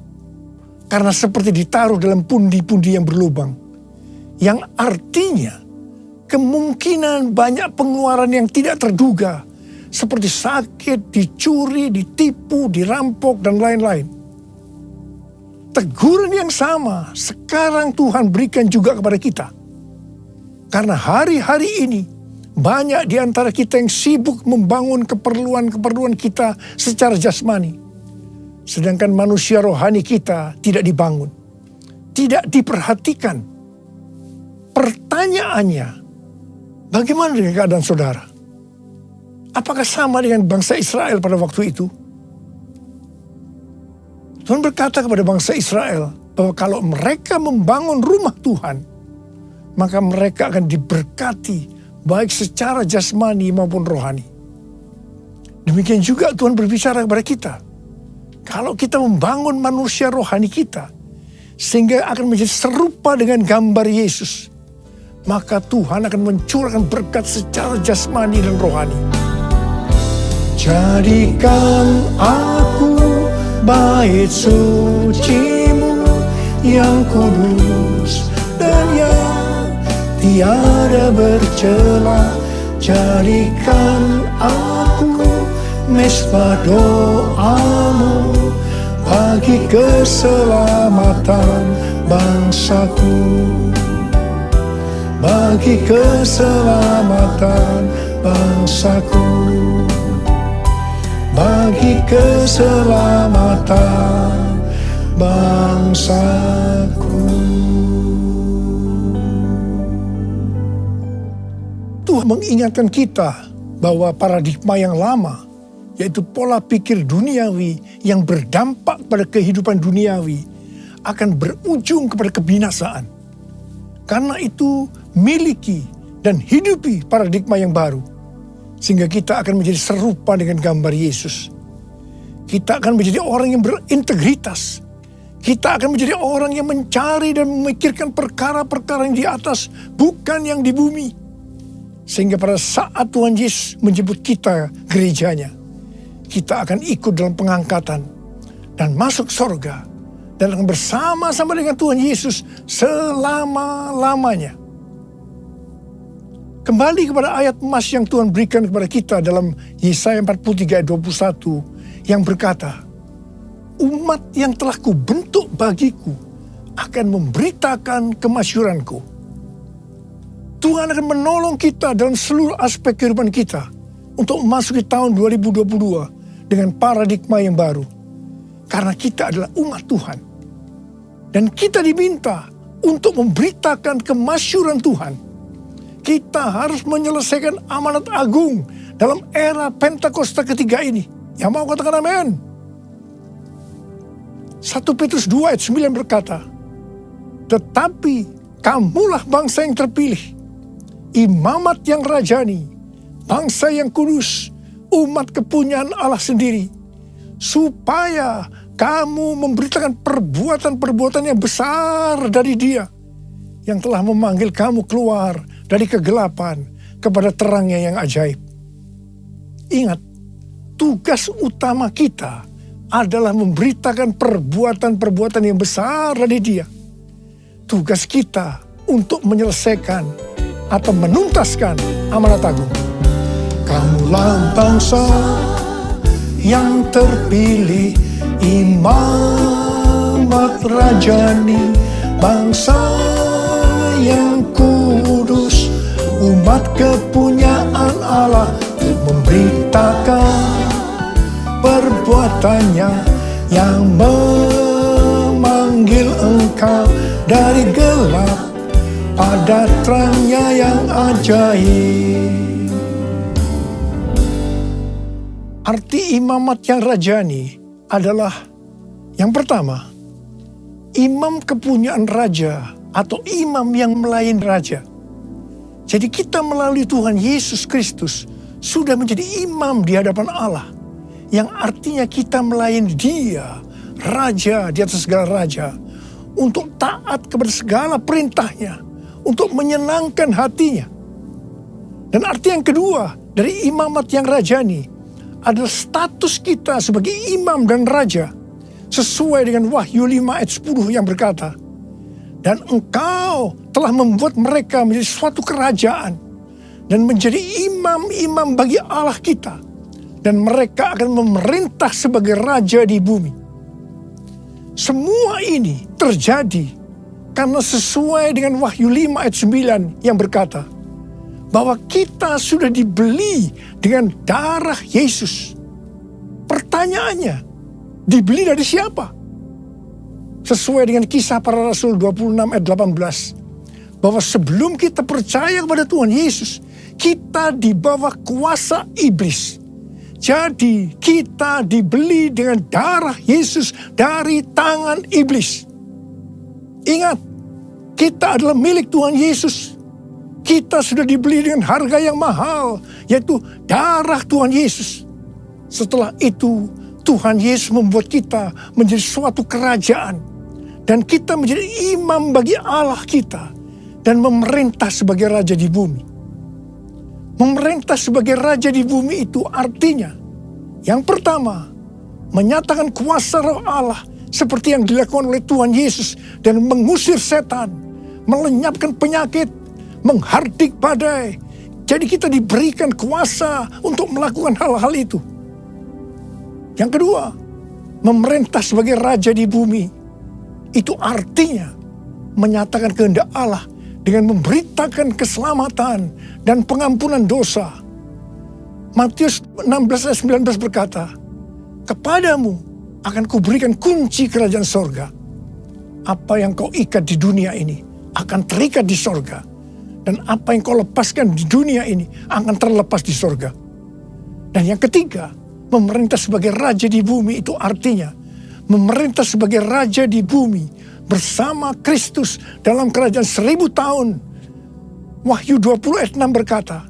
Karena seperti ditaruh dalam pundi-pundi yang berlubang. Yang artinya, kemungkinan banyak pengeluaran yang tidak terduga. Seperti sakit, dicuri, ditipu, dirampok, dan lain-lain. Teguran yang sama sekarang Tuhan berikan juga kepada kita. Karena hari-hari ini banyak di antara kita yang sibuk membangun keperluan-keperluan kita secara jasmani. Sedangkan manusia rohani kita tidak dibangun, tidak diperhatikan. Pertanyaannya, Bagaimana dengan keadaan saudara? Apakah sama dengan bangsa Israel pada waktu itu? Tuhan berkata kepada bangsa Israel bahwa kalau mereka membangun rumah Tuhan, maka mereka akan diberkati baik secara jasmani maupun rohani. Demikian juga Tuhan berbicara kepada kita. Kalau kita membangun manusia rohani kita, sehingga akan menjadi serupa dengan gambar Yesus, maka Tuhan akan mencurahkan berkat secara jasmani dan rohani. Jadikan aku bait suci-Mu yang kudus dan yang tiada bercela. Jadikan aku mesbah doa-Mu bagi keselamatan bangsaku, bagi keselamatan bangsaku, bagi keselamatan bangsaku. Tuhan mengingatkan kita bahwa paradigma yang lama, yaitu pola pikir duniawi yang berdampak pada kehidupan duniawi, akan berujung kepada kebinasaan. Karena itu, miliki dan hidupi paradigma yang baru, sehingga kita akan menjadi serupa dengan gambar Yesus. Kita akan menjadi orang yang berintegritas. Kita akan menjadi orang yang mencari dan memikirkan perkara-perkara yang di atas, bukan yang di bumi. Sehingga pada saat Tuhan Yesus menjemput kita gerejanya, kita akan ikut dalam pengangkatan dan masuk surga dan akan bersama-sama dengan Tuhan Yesus selama-lamanya. Kembali kepada ayat emas yang Tuhan berikan kepada kita dalam Yesaya 43 ayat 21 yang berkata, umat yang telah kubentuk bagiku akan memberitakan kemasyuranku. Tuhan akan menolong kita dalam seluruh aspek kehidupan kita untuk memasuki tahun 2022 dengan paradigma yang baru. Karena kita adalah umat Tuhan. Dan kita diminta untuk memberitakan kemasyuran Tuhan. Kita harus menyelesaikan amanat agung dalam era Pentakosta ketiga ini. Yang mau katakan amin? 1 Petrus 2 ayat 9 berkata, tetapi kamulah bangsa yang terpilih, imamat yang rajani, bangsa yang kudus, umat kepunyaan Allah sendiri, supaya kamu memberitakan perbuatan-perbuatan yang besar dari Dia yang telah memanggil kamu keluar dari kegelapan kepada terangnya yang ajaib. Ingat, tugas utama kita adalah memberitakan perbuatan-perbuatan yang besar dari Dia. Tugas kita untuk menyelesaikan atau menuntaskan amanat agung. Kamulah bangsa yang terpilih, imamat rajani, bangsa yang kudus, umat kepunyaan Allah, memberitakan perbuatannya yang memanggil engkau dari gelap pada terangnya yang ajaib. Arti imamat yang rajani adalah yang pertama, imam kepunyaan raja atau imam yang melayani raja. Jadi kita melalui Tuhan Yesus Kristus sudah menjadi imam di hadapan Allah. Yang artinya kita melayani Dia, Raja di atas segala raja, untuk taat kepada segala perintahnya, untuk menyenangkan hatinya. Dan arti yang kedua dari imamat yang rajani adalah status kita sebagai imam dan raja sesuai dengan Wahyu 5 ayat 10 yang berkata, dan engkau telah membuat mereka menjadi suatu kerajaan dan menjadi imam-imam bagi Allah kita, dan mereka akan memerintah sebagai raja di bumi. Semua ini terjadi karena sesuai dengan Wahyu 5 ayat 9 yang berkata bahwa kita sudah dibeli dengan darah Yesus. Pertanyaannya, dibeli dari siapa? Sesuai dengan Kisah Para Rasul 26 ayat 18, bahwa sebelum kita percaya kepada Tuhan Yesus, kita di bawah kuasa iblis. Jadi kita dibeli dengan darah Yesus dari tangan iblis. Ingat, kita adalah milik Tuhan Yesus. Kita sudah dibeli dengan harga yang mahal, yaitu darah Tuhan Yesus. Setelah itu, Tuhan Yesus membuat kita menjadi suatu kerajaan. Dan kita menjadi imam bagi Allah kita. Dan memerintah sebagai raja di bumi. Memerintah sebagai raja di bumi itu artinya, yang pertama, menyatakan kuasa roh Allah seperti yang dilakukan oleh Tuhan Yesus dan mengusir setan, melenyapkan penyakit, menghardik badai. Jadi kita diberikan kuasa untuk melakukan hal-hal itu. Yang kedua, memerintah sebagai raja di bumi. Itu artinya menyatakan kehendak Allah dengan memberitakan keselamatan dan pengampunan dosa. Matius 16 ayat 19 berkata, "Kepadamu akan kuberikan kunci kerajaan sorga. Apa yang kau ikat di dunia ini akan terikat di sorga. Dan apa yang kau lepaskan di dunia ini akan terlepas di sorga." Dan yang ketiga, memerintah sebagai raja di bumi itu artinya memerintah sebagai raja di bumi bersama Kristus dalam kerajaan 1000 tahun. Wahyu 20 ayat 6 berkata,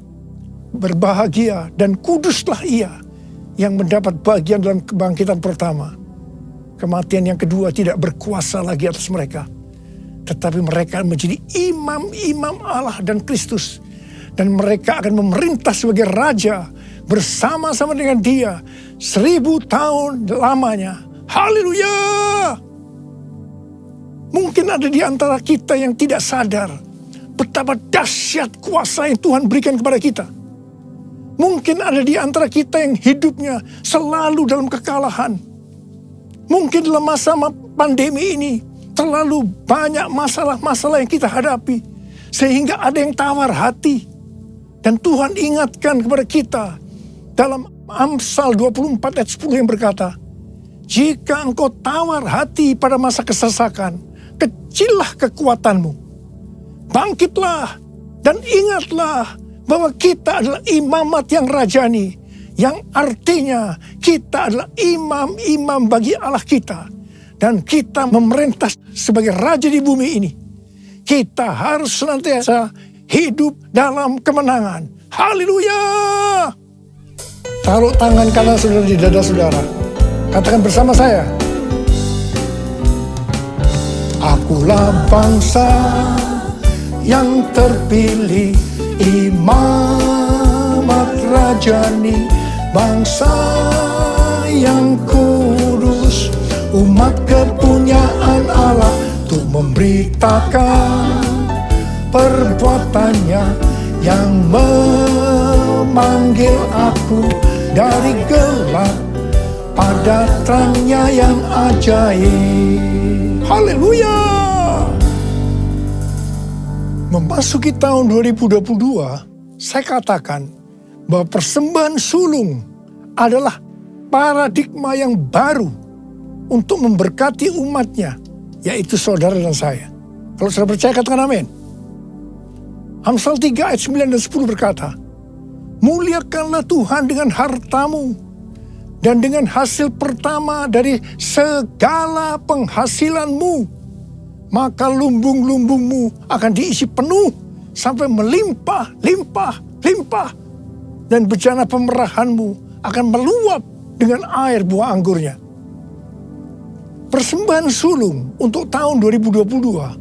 "Berbahagia dan kuduslah ia yang mendapat bagian dalam kebangkitan pertama. Kematian yang kedua tidak berkuasa lagi atas mereka. Tetapi mereka menjadi imam-imam Allah dan Kristus. Dan mereka akan memerintah sebagai raja bersama-sama dengan dia 1000 tahun lamanya." Haleluya! Mungkin ada di antara kita yang tidak sadar betapa dahsyat kuasa yang Tuhan berikan kepada kita. Mungkin ada di antara kita yang hidupnya selalu dalam kekalahan. Mungkin dalam masa pandemi ini terlalu banyak masalah-masalah yang kita hadapi. Sehingga ada yang tawar hati. Dan Tuhan ingatkan kepada kita dalam Amsal 24 ayat 10 yang berkata, "Jika engkau tawar hati pada masa kesesakan, kecillah kekuatanmu. Bangkitlah dan ingatlah bahwa kita adalah imamat yang rajani, yang artinya kita adalah imam-imam bagi Allah kita. Dan kita memerintah sebagai raja di bumi ini. Kita harus senantiasa hidup dalam kemenangan." Haleluya! Taruh tangan kanan saudara di dada saudara. Katakan bersama saya, "Akulah bangsa yang terpilih, imamat rajani, bangsa yang kudus, umat kepunyaan Allah, untuk memberitakan perbuatannya yang memanggil aku dari gelap pada terangnya yang ajaib." Haleluya! Memasuki tahun 2022, saya katakan bahwa persembahan sulung adalah paradigma yang baru untuk memberkati umatnya, yaitu saudara dan saya. Kalau saudara percaya, katakan amin. Amsal 3 ayat 9 dan 10 berkata, "Muliakanlah Tuhan dengan hartamu dan dengan hasil pertama dari segala penghasilanmu. Maka lumbung-lumbungmu akan diisi penuh sampai melimpah, limpah, limpah. Dan bejana pemerahanmu akan meluap dengan air buah anggurnya." Persembahan sulung untuk tahun 2022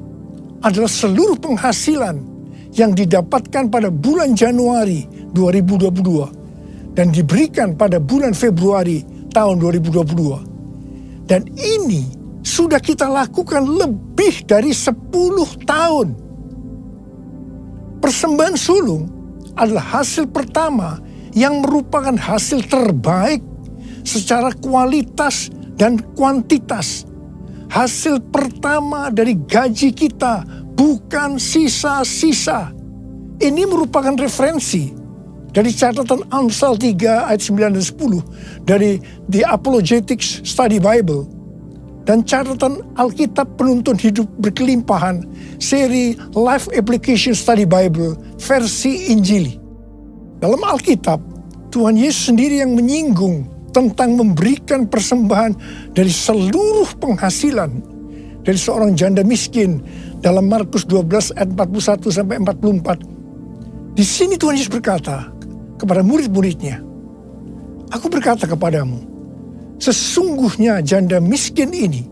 adalah seluruh penghasilan yang didapatkan pada bulan Januari 2022 dan diberikan pada bulan Februari tahun 2022. Dan ini sudah kita lakukan lebih dari 10 tahun. Persembahan sulung adalah hasil pertama yang merupakan hasil terbaik secara kualitas dan kuantitas. Hasil pertama dari gaji kita, bukan sisa-sisa. Ini merupakan referensi dari catatan Amsal 3 ayat 9 dan 10 dari The Apologetics Study Bible dan catatan Alkitab Penuntun Hidup Berkelimpahan seri Life Application Study Bible versi Injili. Dalam Alkitab, Tuhan Yesus sendiri yang menyinggung tentang memberikan persembahan dari seluruh penghasilan dari seorang janda miskin dalam Markus 12 ayat 41 sampai 44. Di sini Tuhan Yesus berkata kepada murid-muridnya, "Aku berkata kepadamu, sesungguhnya janda miskin ini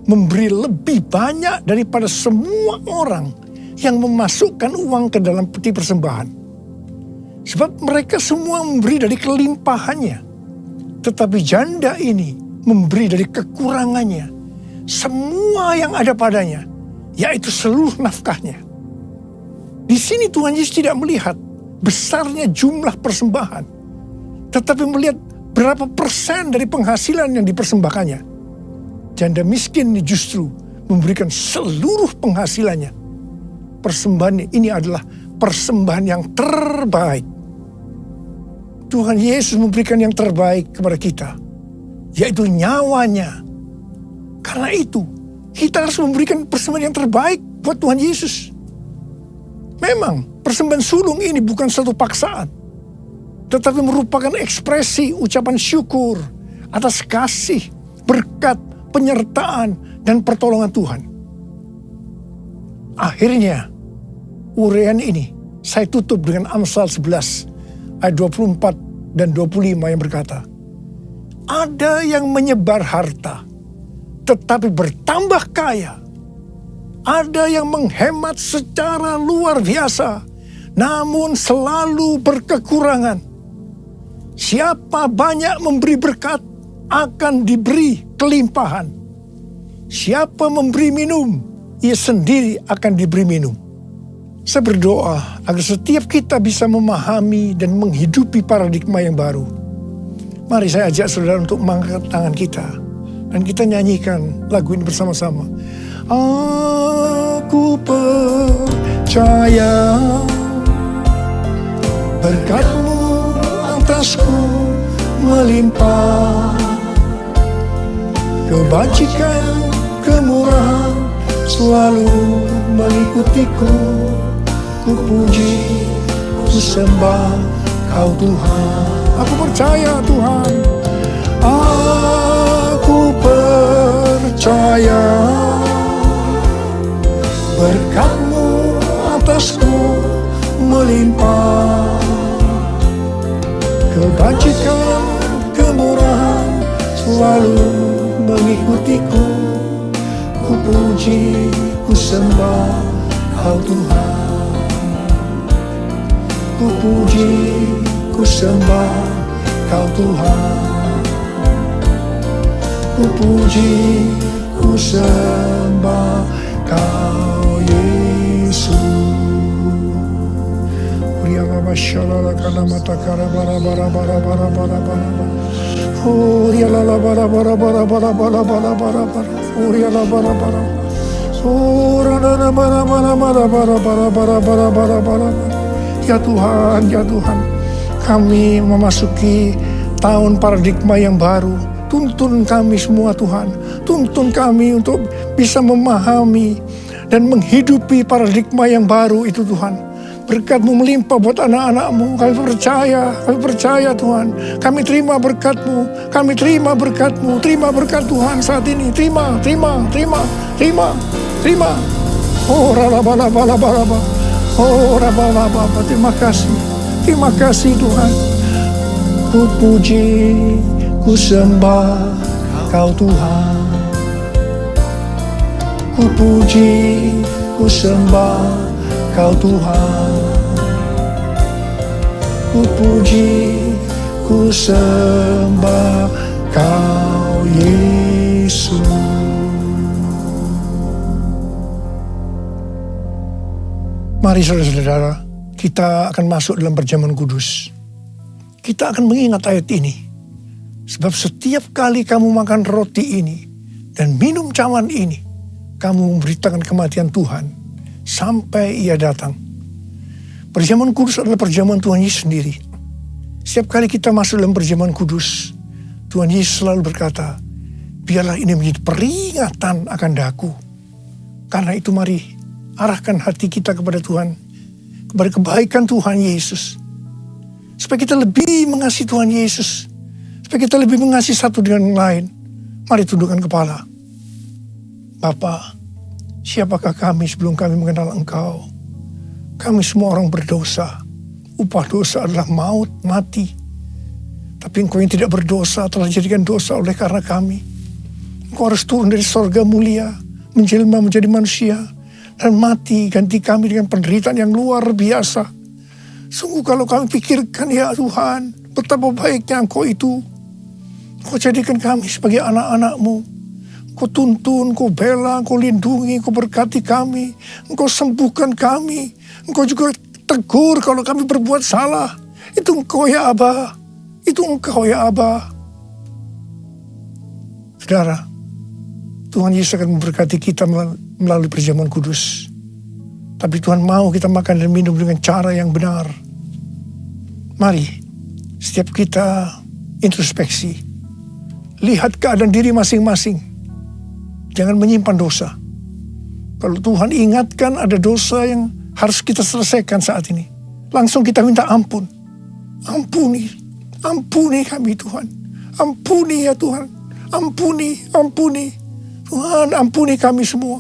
memberi lebih banyak daripada semua orang yang memasukkan uang ke dalam peti persembahan. Sebab mereka semua memberi dari kelimpahannya, tetapi janda ini memberi dari kekurangannya, semua yang ada padanya, yaitu seluruh nafkahnya." Di sini Tuhan Yesus tidak melihat besarnya jumlah persembahan, tetapi melihat berapa persen dari penghasilan yang dipersembahkannya. Janda miskin ini justru memberikan seluruh penghasilannya. Persembahan ini adalah persembahan yang terbaik. Tuhan Yesus memberikan yang terbaik kepada kita, yaitu nyawanya. Karena itu, kita harus memberikan persembahan yang terbaik buat Tuhan Yesus. Memang, persembahan sulung ini bukan satu paksaan, tetapi merupakan ekspresi ucapan syukur atas kasih, berkat, penyertaan, dan pertolongan Tuhan. Akhirnya, uraian ini saya tutup dengan Amsal 11 ayat 24 dan 25 yang berkata, "Ada yang menyebar harta, tetapi bertambah kaya. Ada yang menghemat secara luar biasa, namun selalu berkekurangan. Siapa banyak memberi berkat, akan diberi kelimpahan. Siapa memberi minum, ia sendiri akan diberi minum." Saya berdoa agar setiap kita bisa memahami dan menghidupi paradigma yang baru. Mari saya ajak saudara untuk mengangkat tangan kita, dan kita nyanyikan lagu ini bersama-sama. Aku percaya berkat-Mu atasku melimpah, kebajikan, kemurahan selalu mengikutiku. Ku puji, ku sembah Kau Tuhan. Aku percaya Tuhan. Aku percaya berkat-Mu atasku melimpah, kebajikan, kemurahan selalu mengikutiku. Ku puji, ku sembah Kau Tuhan. Ku puji, ku sembah Kau Tuhan. Ku puji, ku sembah Kau Yesus. Uriala shalala kana mata kara bara bara bara bara bara bara. Uriala bara bara bara bara bara bara bara bara. Uriala bara bara. Uriala bara bara bara bara bara bara bara bara bara. Ya Tuhan, ya Tuhan, kami memasuki tahun paradigma yang baru. Tuntun kami semua Tuhan, tuntun kami untuk bisa memahami dan menghidupi paradigma yang baru itu Tuhan. Berkat-Mu melimpah buat anak-anak-Mu, kami percaya Tuhan. Kami terima berkat-Mu, kami terima berkat-Mu, terima berkat Tuhan saat ini. Terima. Oh, raba. Oh, raba. Terima kasih Tuhan. Ku puji, ku sembah Kau Tuhan. Ku puji, ku sembah Kau Tuhan. Ku puji, ku sembah Kau Yesus. Mari saudara-saudara, kita akan masuk dalam perjamuan kudus. Kita akan mengingat ayat ini. Sebab setiap kali kamu makan roti ini dan minum cawan ini, kamu memberitakan kematian Tuhan sampai Ia datang. Perjamuan kudus adalah perjamuan Tuhan Yesus sendiri. Setiap kali kita masuk dalam perjamuan kudus, Tuhan Yesus selalu berkata, biarlah ini menjadi peringatan akan daku. Karena itu mari arahkan hati kita kepada Tuhan, kepada kebaikan Tuhan Yesus. Supaya kita lebih mengasihi Tuhan Yesus. Supaya kita lebih mengasihi satu dengan yang lain. Mari tundukkan kepala. Bapa, siapakah kami sebelum kami mengenal Engkau? Kami semua orang berdosa. Upah dosa adalah maut, mati. Tapi Engkau yang tidak berdosa telah dijadikan dosa oleh karena kami. Engkau harus turun dari sorga mulia, menjelma menjadi manusia, dan mati ganti kami dengan penderitaan yang luar biasa. Sungguh kalau kami pikirkan, ya Tuhan, betapa baiknya Engkau itu. Engkau jadikan kami sebagai anak-anak-Mu. Engkau tuntun, Engkau bela, Engkau lindungi, Engkau berkati kami. Engkau sembuhkan kami. Engkau juga tegur kalau kami berbuat salah. Itu Engkau ya Aba. Itu Engkau ya Aba. Saudara, Tuhan Yesus akan memberkati kita melalui perjamuan kudus. Tapi Tuhan mau kita makan dan minum dengan cara yang benar. Mari, setiap kita introspeksi. Lihat keadaan diri masing-masing. Jangan menyimpan dosa. Kalau Tuhan ingatkan ada dosa yang harus kita selesaikan saat ini, langsung kita minta ampun. Ampuni. Ampuni kami Tuhan. Ampuni ya Tuhan. Ampuni. Tuhan, ampuni kami semua.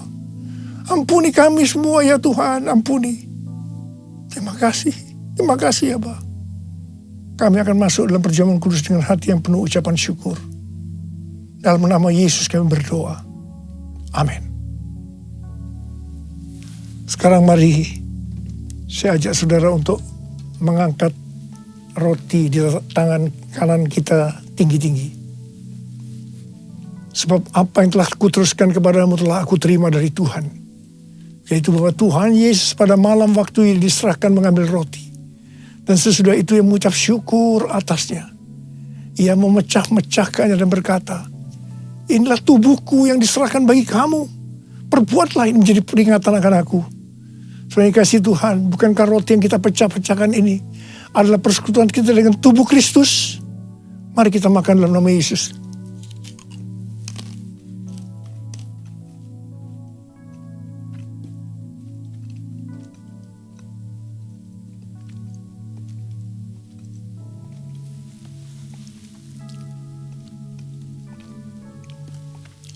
Ampuni kami semua ya Tuhan. Ampuni. Terima kasih ya Bapa. Kami akan masuk dalam perjamuan kudus dengan hati yang penuh ucapan syukur. Dalam nama Yesus kami berdoa. Amin. Sekarang mari saya ajak saudara untuk mengangkat roti di tangan kanan kita tinggi-tinggi. Sebab apa yang telah kuteruskan kepadamu telah aku terima dari Tuhan. Yaitu bahwa Tuhan Yesus pada malam waktu ini diserahkan mengambil roti. Dan sesudah itu ia mengucap syukur atasnya. Ia memecah-mecahkannya dan berkata, inilah tubuhku yang diserahkan bagi kamu. Perbuatlah ini menjadi peringatan akan aku. Saudara kasih Tuhan, bukankah roti yang kita pecah-pecahkan ini adalah persekutuan kita dengan tubuh Kristus? Mari kita makan dalam nama Yesus.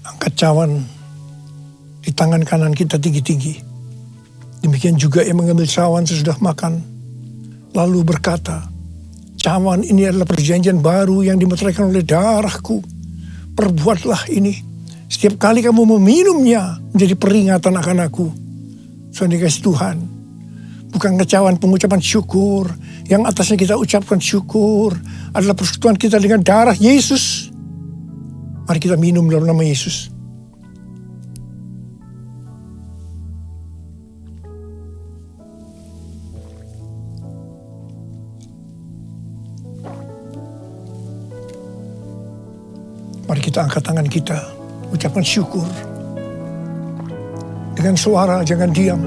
Angkat cawan di tangan kanan kita tinggi-tinggi. Demikian juga ia mengambil cawan sesudah makan, lalu berkata, cawan ini adalah perjanjian baru yang dimeteraikan oleh darahku. Perbuatlah ini setiap kali kamu meminumnya menjadi peringatan akan aku. Saudara kasih Tuhan, bukan cawan pengucapan syukur, yang atasnya kita ucapkan syukur adalah persekutuan kita dengan darah Yesus. Mari kita minum dalam nama Yesus. Mari kita angkat tangan kita, ucapkan syukur. Dengan suara, jangan diam.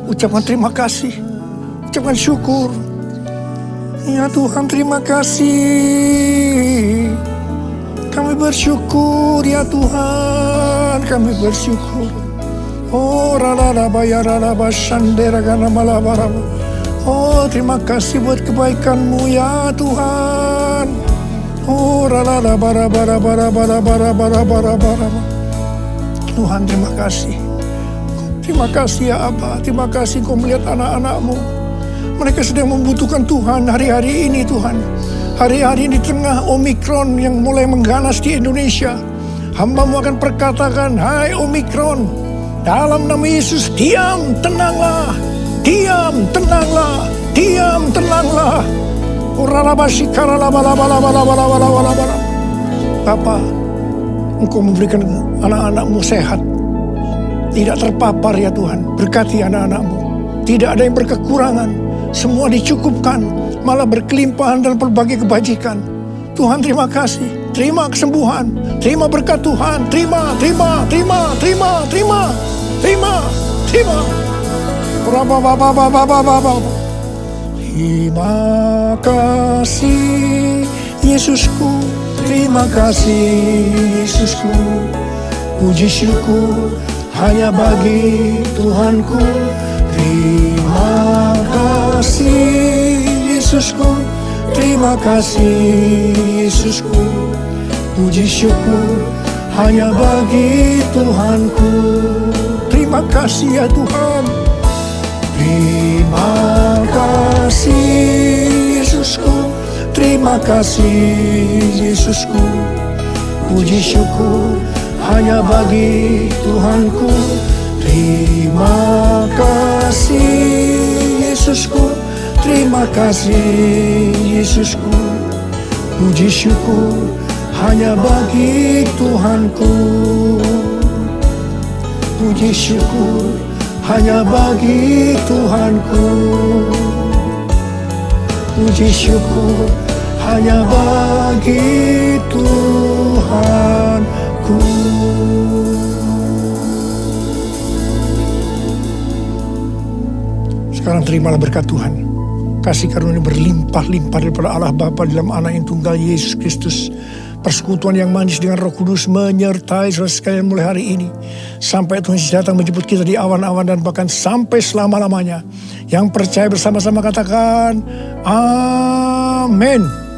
Ucapkan terima kasih, ucapkan syukur. Ya Tuhan, terima kasih. Kami bersyukur ya Tuhan, kami bersyukur. Oh raraba ya raraba shandera gana malabaraba. Oh terima kasih buat kebaikan-Mu ya Tuhan. Oh raraba bara bara bara bara bara bara bara. Tuhan terima kasih. Terima kasih ya Aba, terima kasih Kau melihat anak-anak-Mu. Mereka sedang membutuhkan Tuhan hari-hari ini Tuhan. Hari-hari di tengah Omikron yang mulai mengganas di Indonesia, hamba-Mu akan perkatakan, hai Omikron, dalam nama Yesus, diam, tenanglah, diam, tenanglah, diam, tenanglah. Bapa, Engkau memberikan anak-anak-Mu sehat, tidak terpapar ya Tuhan. Berkati anak-anak-Mu, tidak ada yang berkekurangan, semua dicukupkan, malah berkelimpahan dalam berbagai kebajikan. Tuhan terima kasih, terima kesembuhan, terima berkat Tuhan, terima. Terima kasih Yesusku, terima kasih Yesusku. Puji syukur hanya bagi Tuhanku. Terima kasih Yesusku, terima kasih Yesusku. Puji syukur hanya bagi Tuhanku. Terima kasih ya Tuhan. Terima kasih Yesusku. Terima kasih Yesusku. Puji syukur hanya bagi Tuhanku. Terima kasih Yesusku. Terima kasih Yesusku. Puji syukur hanya bagi Tuhanku. Puji syukur hanya bagi Tuhanku. Puji syukur hanya bagi Tuhanku. Sekarang terimalah berkat Tuhan. Kasih karunia berlimpah-limpah daripada Allah Bapa dalam Anak yang tunggal Yesus Kristus. Persekutuan yang manis dengan Roh Kudus menyertai saudara sekalian mulai hari ini. Sampai Tuhan Yesus datang menjemput kita di awan-awan dan bahkan sampai selama-lamanya. Yang percaya bersama-sama katakan, Amin.